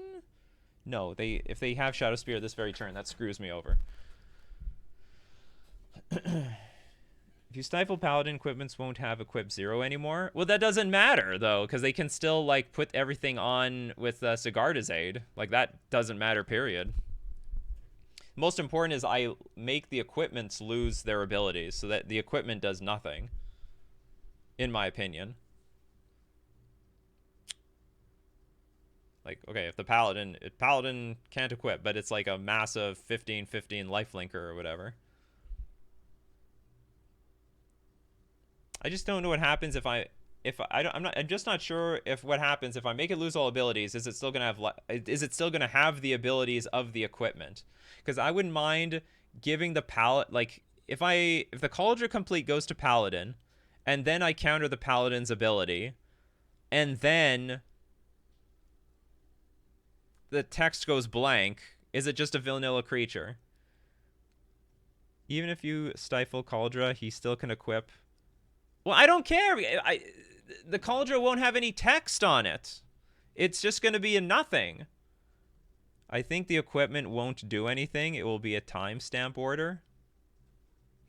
No, if they have Shadow Spear this very turn, that screws me over. If you stifle Paladin, equipments won't have equip 0 anymore. Well, that doesn't matter, though, because they can still, like, put everything on with Sigarda's Aid. Like, that doesn't matter, period. Most important is I make the equipments lose their abilities so that the equipment does nothing, in my opinion. Like, okay, if the Paladin can't equip, but it's like a massive 15/15 lifelinker or whatever. I just don't know what happens I'm just not sure if what happens if I make it lose all abilities. Is it still gonna have the abilities of the equipment? Because I wouldn't mind giving the like if the Cauldron Complete goes to Paladin, and then I counter the Paladin's ability, and then the text goes blank. Is it just a vanilla creature? Even if you stifle Cauldron, he still can equip. Well, I don't care. The Cauldron won't have any text on it. It's just going to be a nothing. I think the equipment won't do anything. It will be a timestamp order.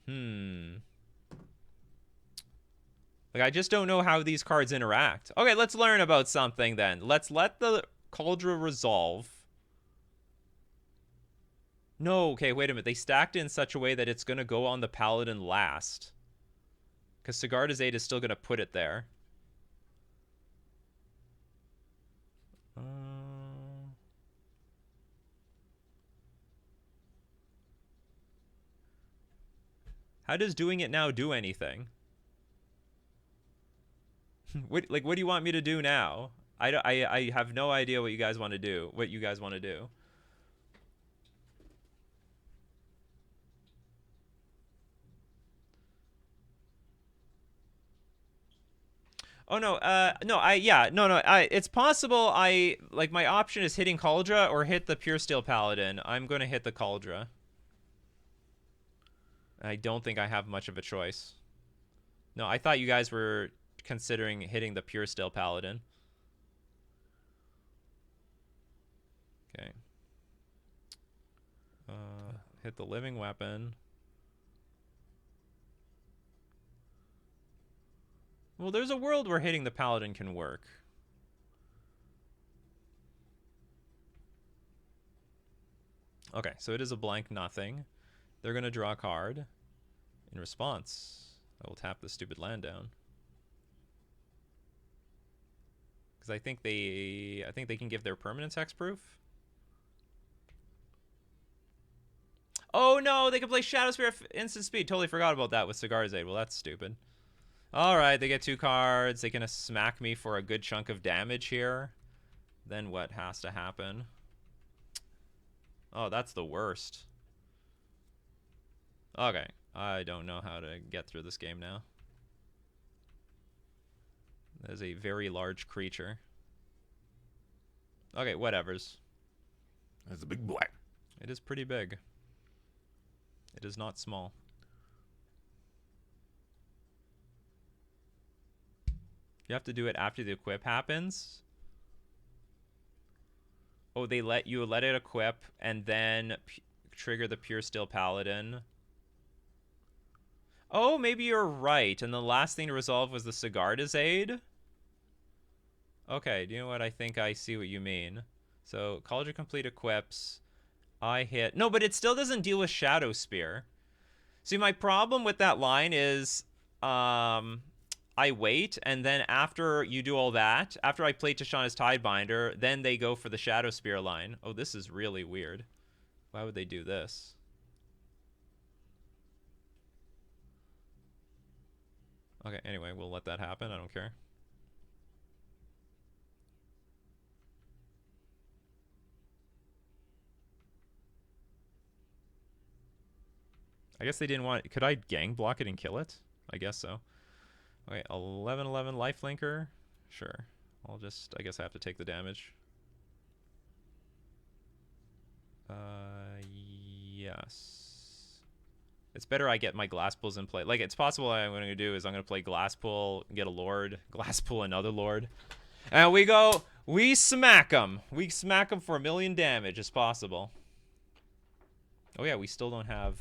Like, I just don't know how these cards interact. Okay, let's learn about something then. Let's let the Cauldron resolve. No, okay, wait a minute. They stacked it in such a way that it's going to go on the Paladin last. Because Sigarda's Aid is still going to put it there. How does doing it now do anything? What do you want me to do now? I have no idea what you guys want to do. Oh no, it's possible my option is hitting Cauldron or hit the Pure Steel Paladin. I'm going to hit the Cauldron. I don't think I have much of a choice. No, I thought you guys were considering hitting the Pure Steel Paladin. Okay. Hit the Living Weapon. Well, there's a world where hitting the Paladin can work. Okay, so it is a blank nothing. They're going to draw a card. In response, I will tap the stupid land down. Because I think they can give their permanence hexproof. Oh no, they can play Shadow Spear instant speed. Totally forgot about that with Sigarda's Aid. Well, that's stupid. Alright, they get 2 cards. They can smack me for a good chunk of damage here. Then what has to happen? Oh, that's the worst. Okay, I don't know how to get through this game now. That is a very large creature. Okay, whatevers. That's a big boy. It is pretty big. It is not small. You have to do it after the equip happens. Oh, they let it equip and then trigger the Pure Steel Paladin. Oh, maybe you're right. And the last thing to resolve was the Sigarda's Aid. Okay, do you know what? I think I see what you mean. So, Cauldron Complete equips. I hit... No, but it still doesn't deal with Shadow Spear. See, my problem with that line is... I wait, and then after you do all that, after I play Tishana's Tidebinder, then they go for the Shadow Spear line. Oh, this is really weird. Why would they do this? Okay, anyway, we'll let that happen. I don't care. I guess they didn't want... Could I gang block it and kill it? I guess so. Okay, 11/11 lifelinker. Sure. I'll just... I guess I have to take the damage. Yes. It's better I get my glass pools in play. Like, it's possible what I'm going to do is I'm going to play glass pool, get a lord, glass pool another lord. And we go... We smack them. We smack them for 1 million damage as possible. Oh yeah, we still don't have...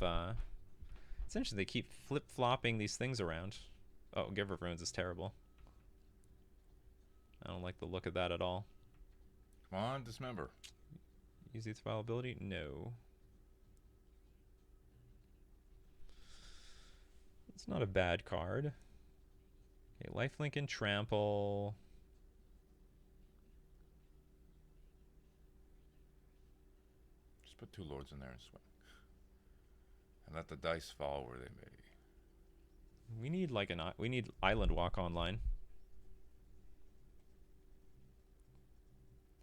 It's interesting, they keep flip-flopping these things around. Oh, Giver of Runes is terrible. I don't like the look of that at all. Come on, Dismember. Use the file ability? No. It's not a bad card. Okay, lifelink and trample. Just put 2 lords in there and swing. And let the dice fall where they may. We need like we need Island Walk online.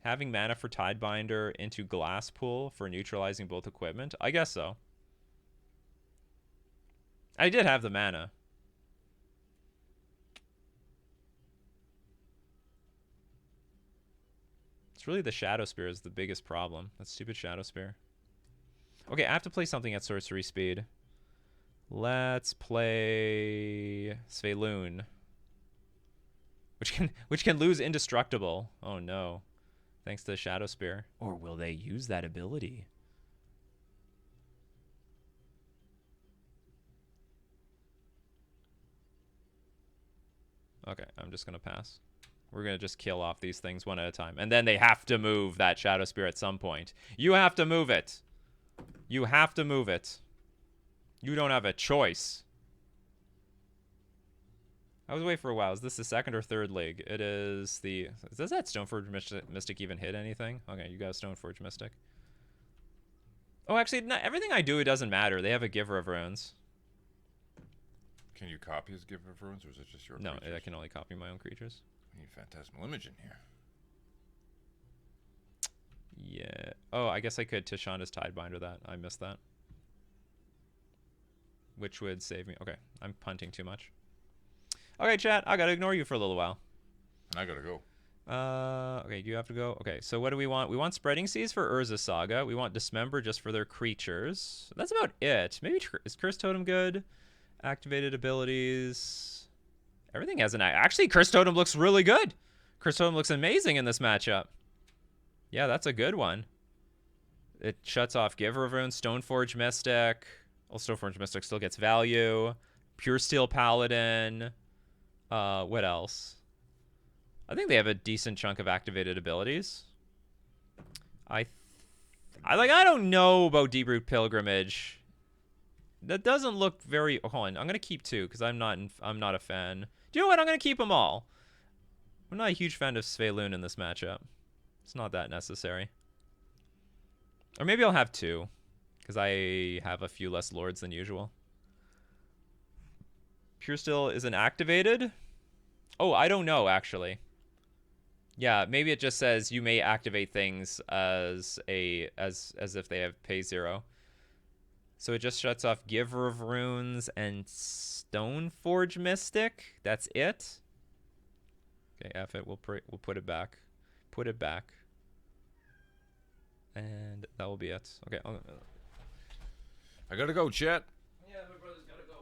Having mana for Tidebinder into Glass Pool for neutralizing both equipment? I guess so. I did have the mana. It's really the Shadow Spear is the biggest problem. That stupid Shadow Spear. Okay, I have to play something at sorcery speed. Let's play Sveloon. Which can lose indestructible. Oh no. Thanks to the Shadow Spear. Or will they use that ability? Okay, I'm just gonna pass. We're gonna just kill off these things one at a time. And then they have to move that Shadow Spear at some point. You have to move it. You have to move it. You don't have a choice. I was away for a while. Is this the second or third league? It is the... Does that Stoneforge Mystic even hit anything? Okay, you got a Stoneforge Mystic. Oh, actually, not, everything I do, it doesn't matter. They have a Giver of Runes. Can you copy his Giver of Runes, or is it just your No, creatures? I can only copy my own creatures. We need Phantasmal Image in here. Yeah. Oh, I guess I could Tishana's Tidebinder that. I missed that. Which would save me. Okay, I'm punting too much. Okay, chat, I gotta ignore you for a little while. And I gotta go. Okay, you have to go. Okay, so what do we want? We want Spreading Seas for Urza Saga. We want Dismember just for their creatures. That's about it. Maybe is Curse Totem good? Activated abilities. Everything has an... Actually, Curse Totem looks really good. Curse Totem looks amazing in this matchup. Yeah, that's a good one. It shuts off Giver of Runes, Stoneforge Mystic. Well, Stoneforge Mystic still gets value. Pure Steel Paladin. What else? I think they have a decent chunk of activated abilities. I don't know about Deep-Root Pilgrimage. That doesn't look very... Oh, hold on. I'm going to keep 2 because I'm not a fan. Do you know what? I'm going to keep them all. I'm not a huge fan of Sveloon in this matchup. It's not that necessary. Or maybe I'll have 2 because I have a few less lords than usual. Pure Steel isn't activated? Oh, I don't know, actually. Yeah, maybe it just says you may activate things as if they have pay 0. So it just shuts off Giver of Runes and Stoneforge Mystic. That's it. Okay, F it. We'll put it back. Put it back. And that will be it. Okay. I gotta go, chat. Yeah, my brother's gotta go.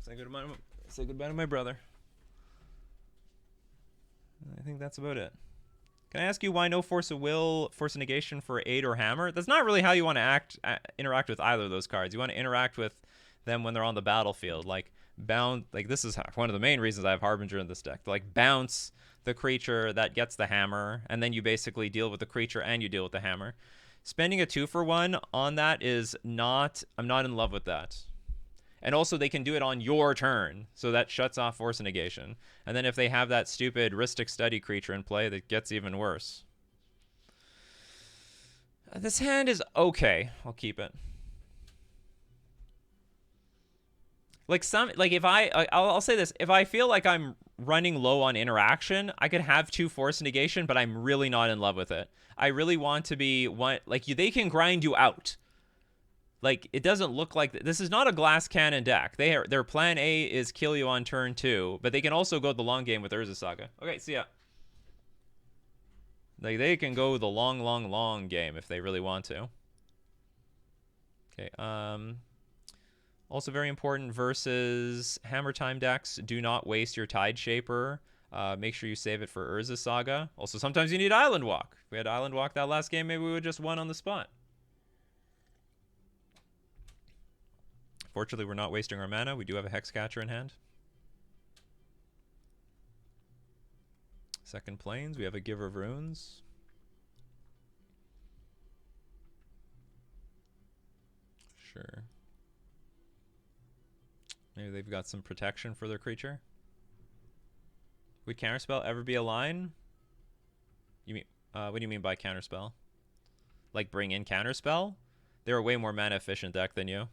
Say goodbye. Say goodbye to my brother. I think that's about it. Can I ask you why no Force of Will, Force of Negation for Aid or Hammer? That's not really how you want to interact with either of those cards. You want to interact with them when they're on the battlefield. Like, this is one of the main reasons I have Harbinger in this deck. Like, bounce the creature that gets the hammer, and then you basically deal with the creature and you deal with the hammer. Spending a 2-for-1 on that is not... I'm not in love with that. And also, they can do it on your turn, so that shuts off Force of Negation. And then if they have that stupid Rhystic Study creature in play, that gets even worse. This hand is okay. I'll keep it. Like if I'll say this: if I feel like I'm running low on interaction, I could have 2 Force Negation, but I'm really not in love with it. I really want to be one like you. They can grind you out. Like, it doesn't look like... This is not a glass cannon deck. Their plan A is kill you on turn 2, but they can also go the long game with Urza Saga. Okay, see ya. Like, they can go the long game if they really want to. Okay, also very important versus Hammer Time decks. Do not waste your Tide Shaper. Make sure you save it for Urza Saga. Also, sometimes you need Island Walk. If we had Island Walk that last game, maybe we would just won on the spot. Fortunately, we're not wasting our mana. We do have a Hexcatcher in hand. Second Plains, we have a Giver of Runes. Sure. Maybe they've got some protection for their creature. Would Counterspell ever be a line? You mean, what do you mean by Counterspell? Like bring in Counterspell? They're a way more mana efficient deck than you.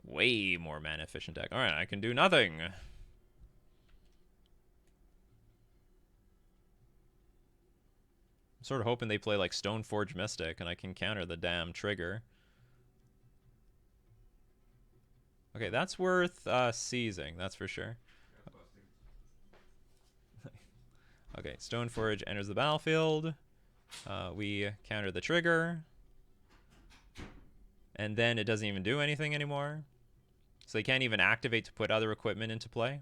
Way more mana efficient deck. Alright, I can do nothing. I'm sort of hoping they play like Stoneforge Mystic and I can counter the damn trigger. Okay, that's worth seizing, that's for sure. Okay, Stoneforge enters the battlefield. We counter the trigger. And then it doesn't even do anything anymore. So they can't even activate to put other equipment into play.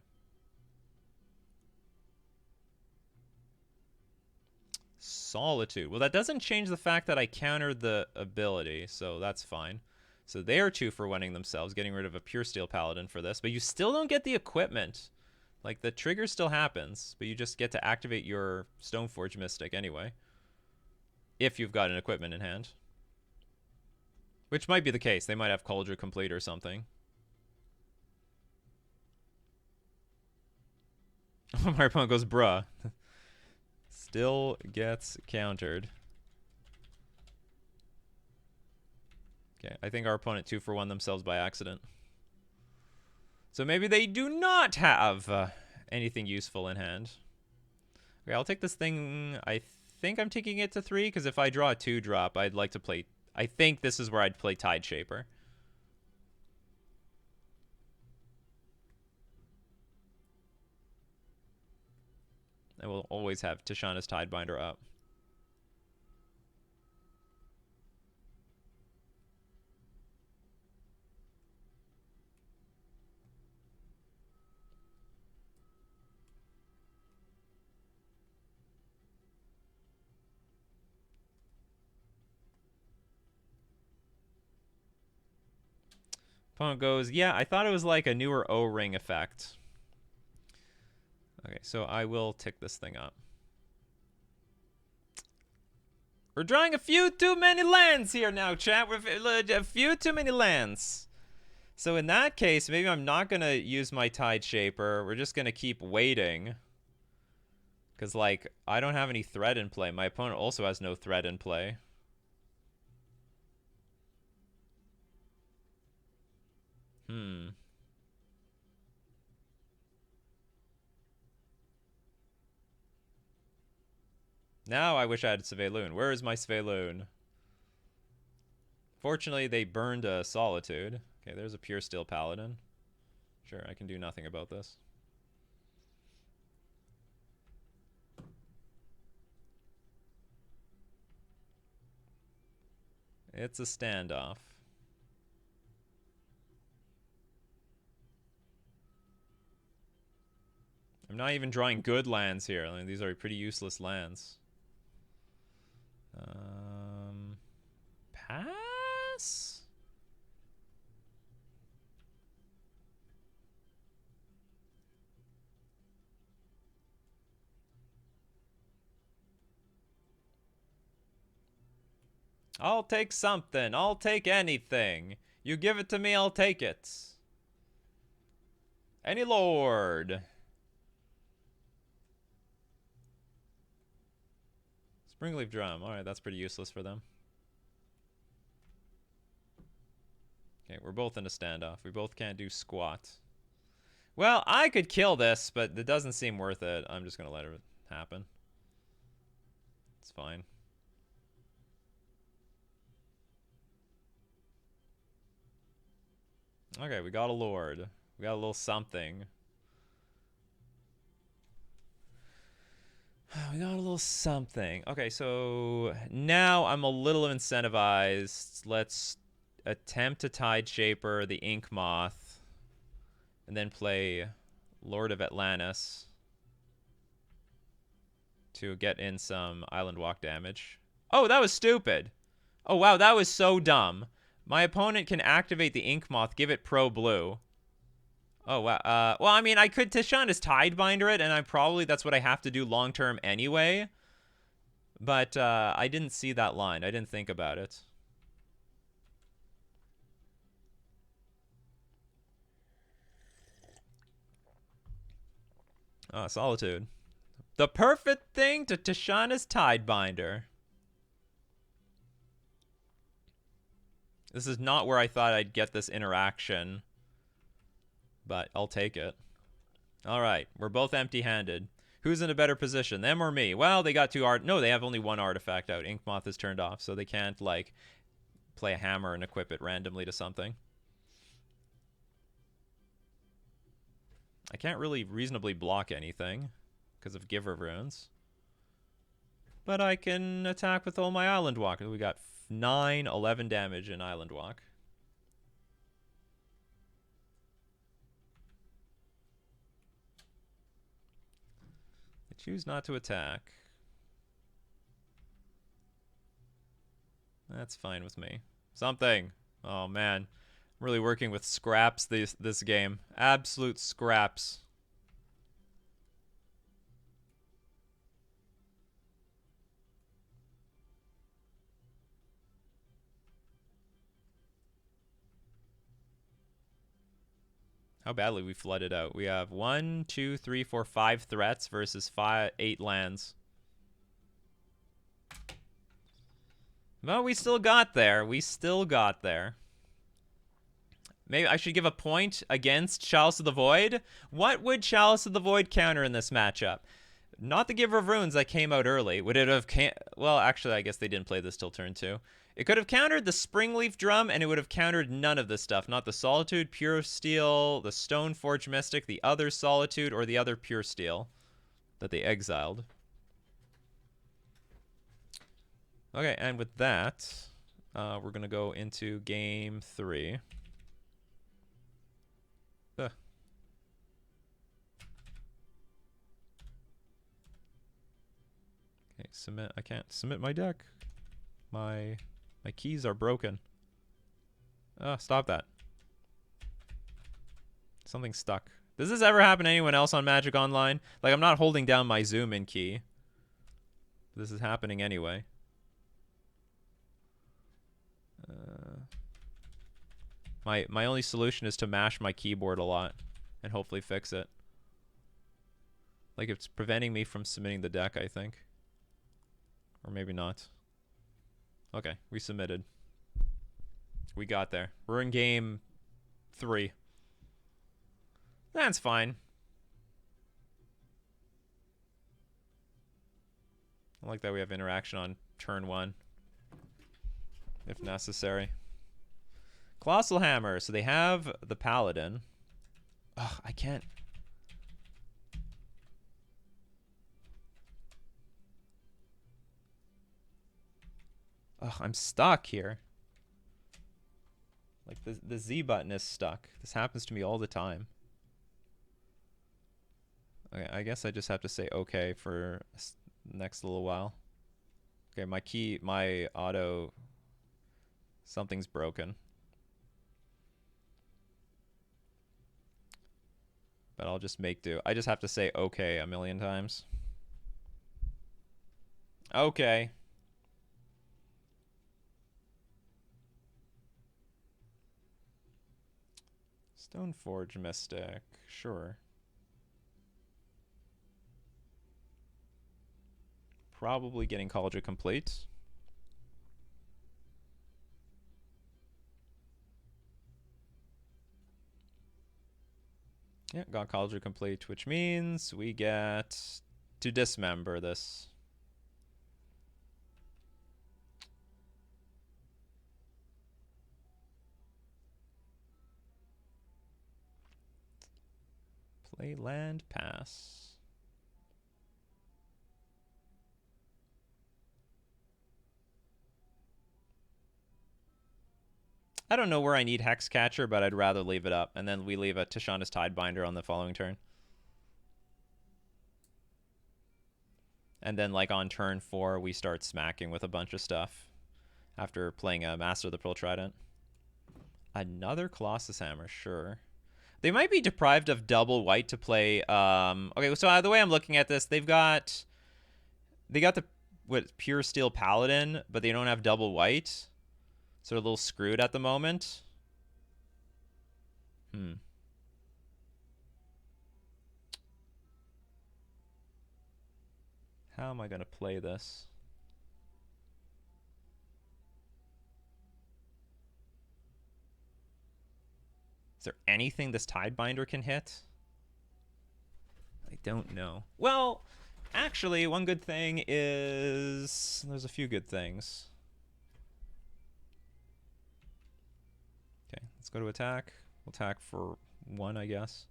Solitude. Well, that doesn't change the fact that I countered the ability, so that's fine. So they are 2 for winning themselves, getting rid of a Pure Steel Paladin for this. But you still don't get the equipment. Like, the trigger still happens, but you just get to activate your Stoneforge Mystic anyway. If you've got an equipment in hand. Which might be the case. They might have Cauldron Complete or something. My opponent goes, bruh. Still gets countered. Okay, I think our opponent 2 for 1 themselves by accident. So maybe they do not have anything useful in hand. Okay, I'll take this thing. I think I'm taking it to 3, because if I draw a 2-drop, I'd like to play... I think this is where I'd play Tide Shaper. I will always have Tishana's Tidebinder up. Opponent goes, yeah, I thought it was like a newer O-ring effect. Okay, so I will tick this thing up. We're drawing a few too many lands here now, chat. We're a few too many lands. So in that case, maybe I'm not going to use my Tide Shaper. We're just going to keep waiting. Because, like, I don't have any threat in play. My opponent also has no threat in play. Now I wish I had Svelune. Where is my Svelune? Fortunately, they burned a Solitude. Okay, there's a Pure Steel Paladin. Sure, I can do nothing about this. It's a standoff. I'm not even drawing good lands here. I mean, these are pretty useless lands. Pass? I'll take something. I'll take anything. You give it to me, I'll take it. Any lord. Springleaf Drum. Alright, that's pretty useless for them. Okay, we're both in a standoff. We both can't do squat. Well, I could kill this, but it doesn't seem worth it. I'm just going to let it happen. It's fine. Okay, we got a lord. We got a little something. We got a little something. Okay, so now I'm a little incentivized. Let's attempt to Tide Shaper the Ink Moth. And then play Lord of Atlantis to get in some Island Walk damage. Oh, that was stupid. Oh, wow, that was so dumb. My opponent can activate the Ink Moth, give it pro blue. Oh, wow. Well, I mean, I could Tishana's Tidebinder it, and that's what I have to do long term anyway. But I didn't see that line. I didn't think about it. Oh, Solitude. The perfect thing to Tishana's Tidebinder. This is not where I thought I'd get this interaction. But I'll take it. Alright, we're both empty-handed. Who's in a better position, them or me? Well, they got no, they have only one artifact out. Inkmoth is turned off, so they can't, like, play a hammer and equip it randomly to something. I can't really reasonably block anything because of Giver Runes. But I can attack with all my Island Walk. We got 11 damage in Island Walk. I choose not to attack. That's fine with me. Something. Oh, man. I'm really working with scraps this game. Absolute scraps. How badly we flooded out. We have 1, 2, 3, 4, 5 threats versus 8 lands. Well, we still got there. We still got there. Maybe I should give a point against Chalice of the Void. What would Chalice of the Void counter in this matchup? Not the Giver of Runes that came out early. Would it have... Well, actually, I guess they didn't play this till turn 2. It could have countered the Springleaf Drum, and it would have countered none of this stuff. Not the Solitude, Pure Steel, the Stoneforge Mystic, the other Solitude, or the other Pure Steel that they exiled. Okay, and with that, we're going to go into game 3. Okay, submit. I can't submit my deck. My keys are broken. Stop that. Something's stuck. Does this ever happen to anyone else on Magic Online? Like, I'm not holding down my zoom in key. This is happening anyway. My only solution is to mash my keyboard a lot and hopefully fix it. Like, it's preventing me from submitting the deck, I think. Or maybe not. Okay, we submitted. We got there. We're in game 3. That's fine. I like that we have interaction on turn 1. If necessary. Colossal Hammer. So they have the Paladin. Ugh, I can't. Ugh, I'm stuck here. Like, the Z button is stuck. This happens to me all the time. Okay, I guess I just have to say okay for next little while. Okay, my auto, something's broken. But I'll just make do. I just have to say okay a million times. Okay. Stoneforge Mystic, sure. Probably getting College complete. Yeah, got College complete, which means we get to dismember this. Play land, pass. I don't know where I need Hexcatcher, but I'd rather leave it up. And then we leave a Tishanda's Tidebinder on the following turn. And then, like, on turn 4, we start smacking with a bunch of stuff after playing a Master of the Pearl Trident. Another Colossus Hammer, sure. They might be deprived of double white to play. Okay, so the way I'm looking at this, they got the pure steel paladin, but they don't have double white, so they're a little screwed at the moment. How am I gonna play this? Is there anything this Tidebinder can hit? I don't know. Well, actually, one good thing is there's a few good things. Okay, let's go to attack. We'll attack for 1, I guess.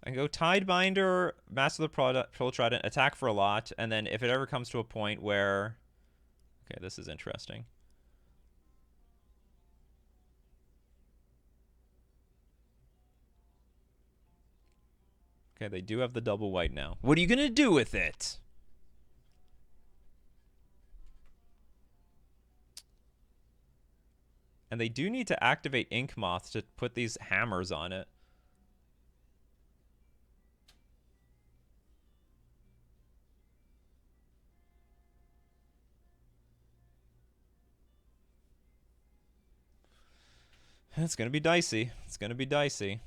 I can go Tidebinder, Master of the Pearl Trident, attack for a lot, and then if it ever comes to a point where... Okay, this is interesting. Okay, they do have the double white now. What are you going to do with it? And they do need to activate Ink Moth to put these hammers on it. It's going to be dicey. It's going to be dicey.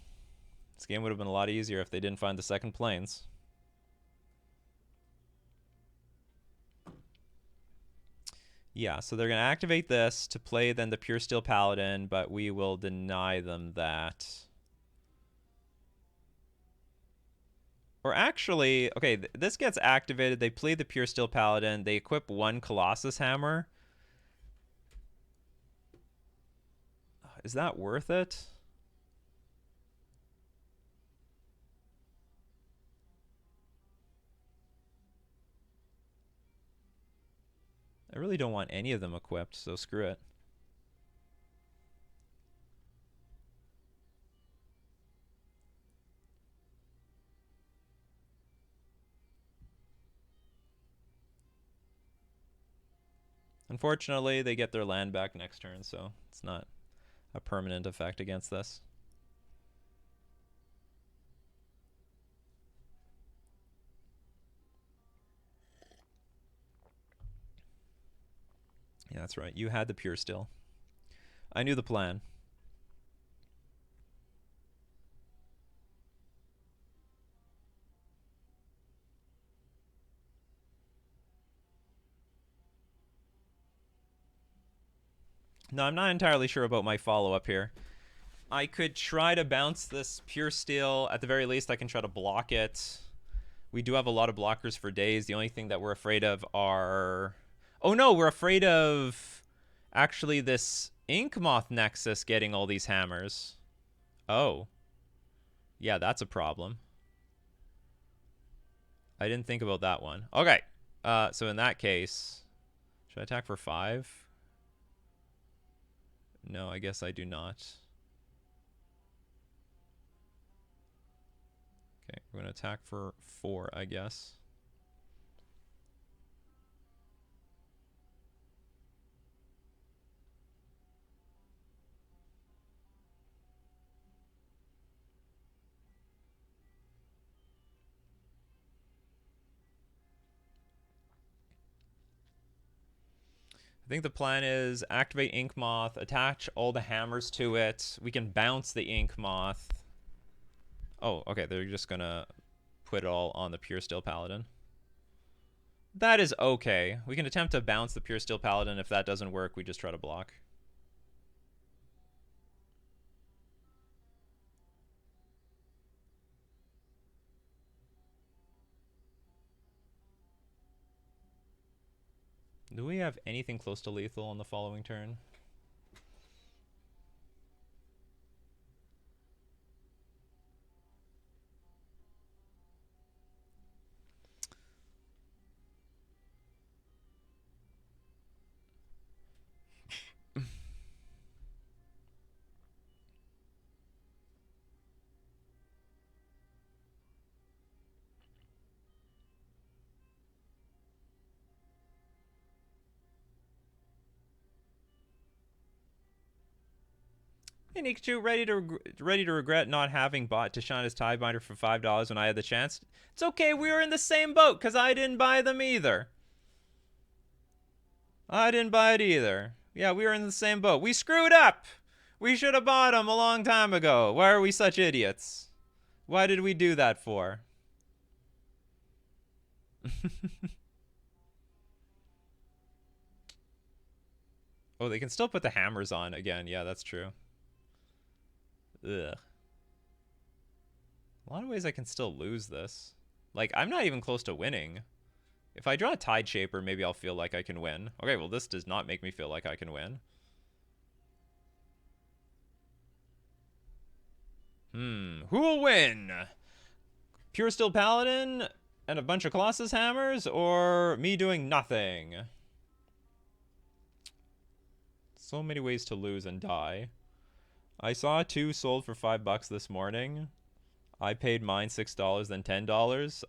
This game would have been a lot easier if they didn't find the second planes. Yeah, so they're going to activate this to play then the Pure Steel Paladin, but we will deny them that. Or actually, okay, this gets activated. They play the Pure Steel Paladin. They equip 1 Colossus Hammer. Is that worth it? I really don't want any of them equipped, so screw it. Unfortunately, they get their land back next turn, so it's not a permanent effect against this. Yeah, that's right. You had the Pure Steel. I knew the plan. No, I'm not entirely sure about my follow-up here. I could try to bounce this Pure Steel. At the very least, I can try to block it. We do have a lot of blockers for days. The only thing that we're afraid of are... Oh no, we're afraid of actually this Ink Moth Nexus getting all these hammers. Oh. Yeah, that's a problem. I didn't think about that one. Okay. So in that case, should I attack for 5? No, I guess I do not. Okay, we're going to attack for 4, I guess. I think the plan is activate Ink Moth, attach all the hammers to it. We can bounce the Ink Moth. Oh, okay, they're just gonna put it all on the Pure Steel Paladin. That is okay. We can attempt to bounce the Pure Steel Paladin. If that doesn't work, we just try to block. Do we have anything close to lethal on the following turn? Hey Nikachu, ready to regret not having bought Tishana's Tidebinder for $5 when I had the chance? It's okay, we were in the same boat, because I didn't buy them either. I didn't buy it either. Yeah, we were in the same boat. We screwed up! We should have bought them a long time ago. Why are we such idiots? Why did we do that for? Oh, they can still put the hammers on again. Yeah, that's true. Ugh. A lot of ways I can still lose this. Like, I'm not even close to winning. If I draw a Tide Shaper, maybe I'll feel like I can win. Okay, well, this does not make me feel like I can win. Who will win? Pure Steel Paladin and a bunch of Colossus Hammers, or me doing nothing? So many ways to lose and die. I saw 2 sold for $5 this morning. I paid mine $6, then $10.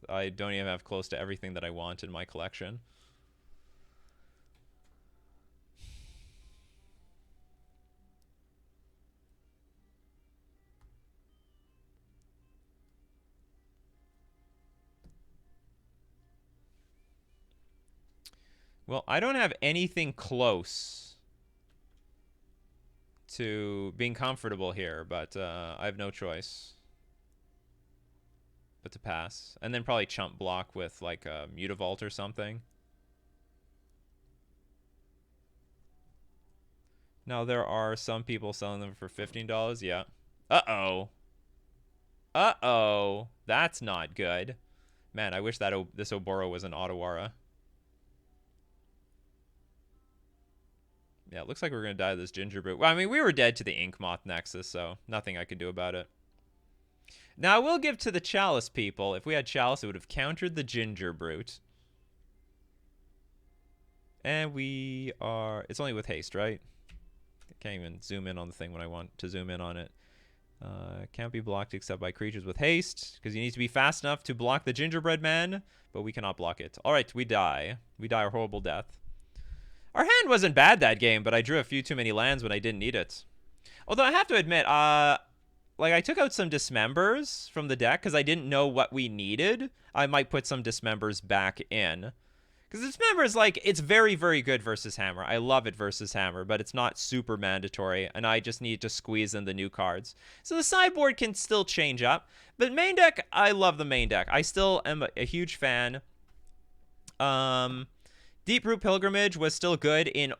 I don't even have close to everything that I want in my collection. Well, I don't have anything close to being comfortable here, but I have no choice but to pass. And then probably chump block with like a Mutavault or something. Now there are some people selling them for $15. Yeah. Uh-oh. Uh-oh. That's not good. Man, I wish that this Oboro was an Otawara. Yeah, it looks like we're going to die to this Ginger Brute. Well, I mean, we were dead to the Ink Moth Nexus, so nothing I could do about it. Now, I will give to the Chalice people. If we had Chalice, it would have countered the Ginger Brute. And we are... It's only with haste, right? I can't even zoom in on the thing when I want to zoom in on it. Can't be blocked except by creatures with haste, because you need to be fast enough to block the Gingerbread Man, but we cannot block it. All right, we die. We die a horrible death. Our hand wasn't bad that game, but I drew a few too many lands when I didn't need it. Although I have to admit, like I took out some Dismembers from the deck because I didn't know what we needed. I might put some Dismembers back in. Because Dismembers, like, it's very, very good versus Hammer. I love it versus Hammer, but it's not super mandatory, and I just need to squeeze in the new cards. So the sideboard can still change up. But main deck, I love the main deck. I still am a huge fan. Deep Root Pilgrimage was still good in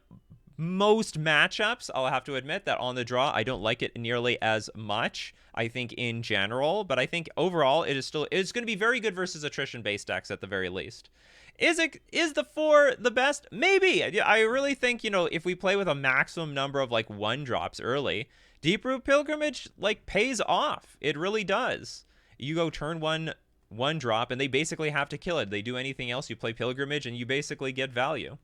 most matchups. I'll have to admit that on the draw, I don't like it nearly as much, I think, in general. But I think overall, it's going to be very good versus attrition-based decks at the very least. Is the 4 the best? Maybe. I really think, you know, if we play with a maximum number of, like, 1-drops early, Deep Root Pilgrimage, like, pays off. It really does. You go turn 1 1 drop, and they basically have to kill it. They do anything else, you play Pilgrimage, and you basically get value.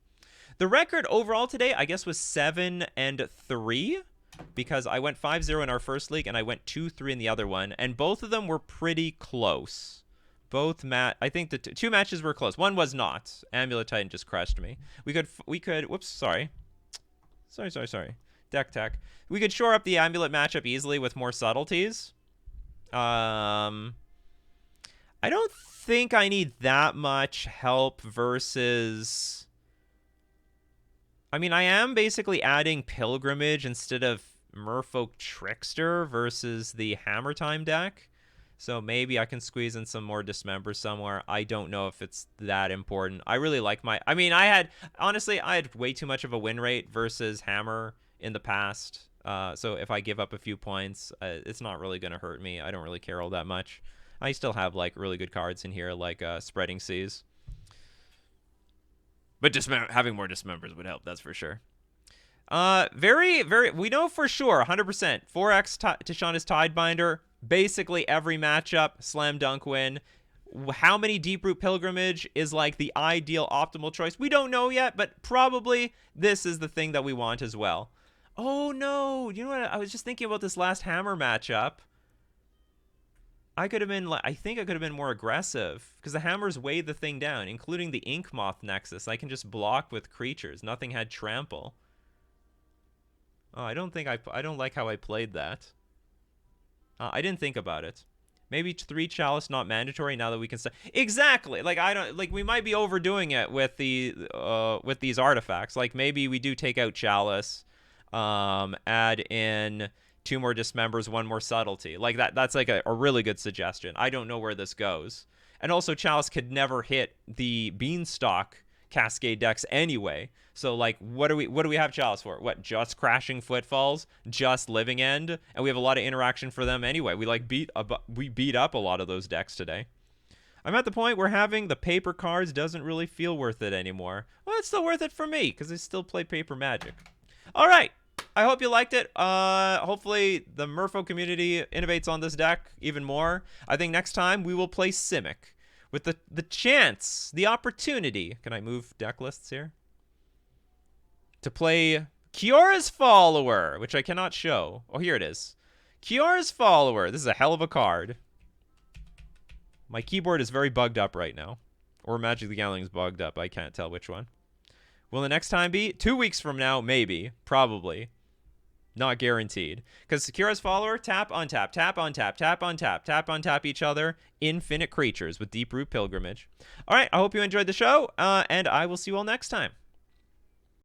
The record overall today, I guess, was 7-3, because I went 5-0 in our first league, and I went 2-3 in the other one, and both of them were pretty close. I think the 2 matches were close. One was not. Amulet Titan just crushed me. We could, whoops, sorry. Sorry. Deck tech. We could shore up the Amulet matchup easily with more subtleties. I don't think I need that much help versus... I mean, I am basically adding Pilgrimage instead of Merfolk Trickster versus the Hammer Time deck. So maybe I can squeeze in some more Dismember somewhere. I don't know if it's that important. I really like my... I mean, honestly, I had way too much of a win rate versus Hammer in the past. So if I give up a few points, it's not really going to hurt me. I don't really care all that much. I still have, like, really good cards in here, like Spreading Seas. But having more Dismembers would help, that's for sure. We know for sure, 100%, 4x Tishana's Tidebinder, basically every matchup, slam dunk win. How many Deeproot Pilgrimage is like the ideal optimal choice? We don't know yet, but probably this is the thing that we want as well. Oh no, you know what? I was just thinking about this last Hammer matchup. I think I could have been more aggressive because the Hammers weighed the thing down, including the Ink Moth Nexus. I can just block with creatures. Nothing had trample. Oh, I don't like how I played that. I didn't think about it. Maybe 3 Chalice not mandatory now that we can say exactly. Like we might be overdoing it with with these artifacts. Like maybe we do take out Chalice, add in 2 more Dismembers, 1 more Subtlety. Like that's like a really good suggestion. I don't know where this goes. And also Chalice could never hit the Beanstalk Cascade decks anyway. So like what do we have Chalice for? What, just Crashing Footfalls, just Living End, and we have a lot of interaction for them anyway. We beat up a lot of those decks today. I'm at the point where having the paper cards doesn't really feel worth it anymore. Well, it's still worth it for me because I still play Paper Magic. All right. I hope you liked it. Hopefully the Merfolk community innovates on this deck even more. I think next time we will play Simic with the chance, the opportunity. Can I move deck lists here? To play Kiora's Follower, which I cannot show. Oh, here it is. Kiora's Follower. This is a hell of a card. My keyboard is very bugged up right now. Or Magic the Gathering is bugged up. I can't tell which one. Will the next time be? 2 weeks from now, maybe. Probably. Not guaranteed. Because Kiora's Follower, tap, untap, tap, untap, tap, untap, tap, untap each other. Infinite creatures with Deeproot Pilgrimage. All right, I hope you enjoyed the show, and I will see you all next time.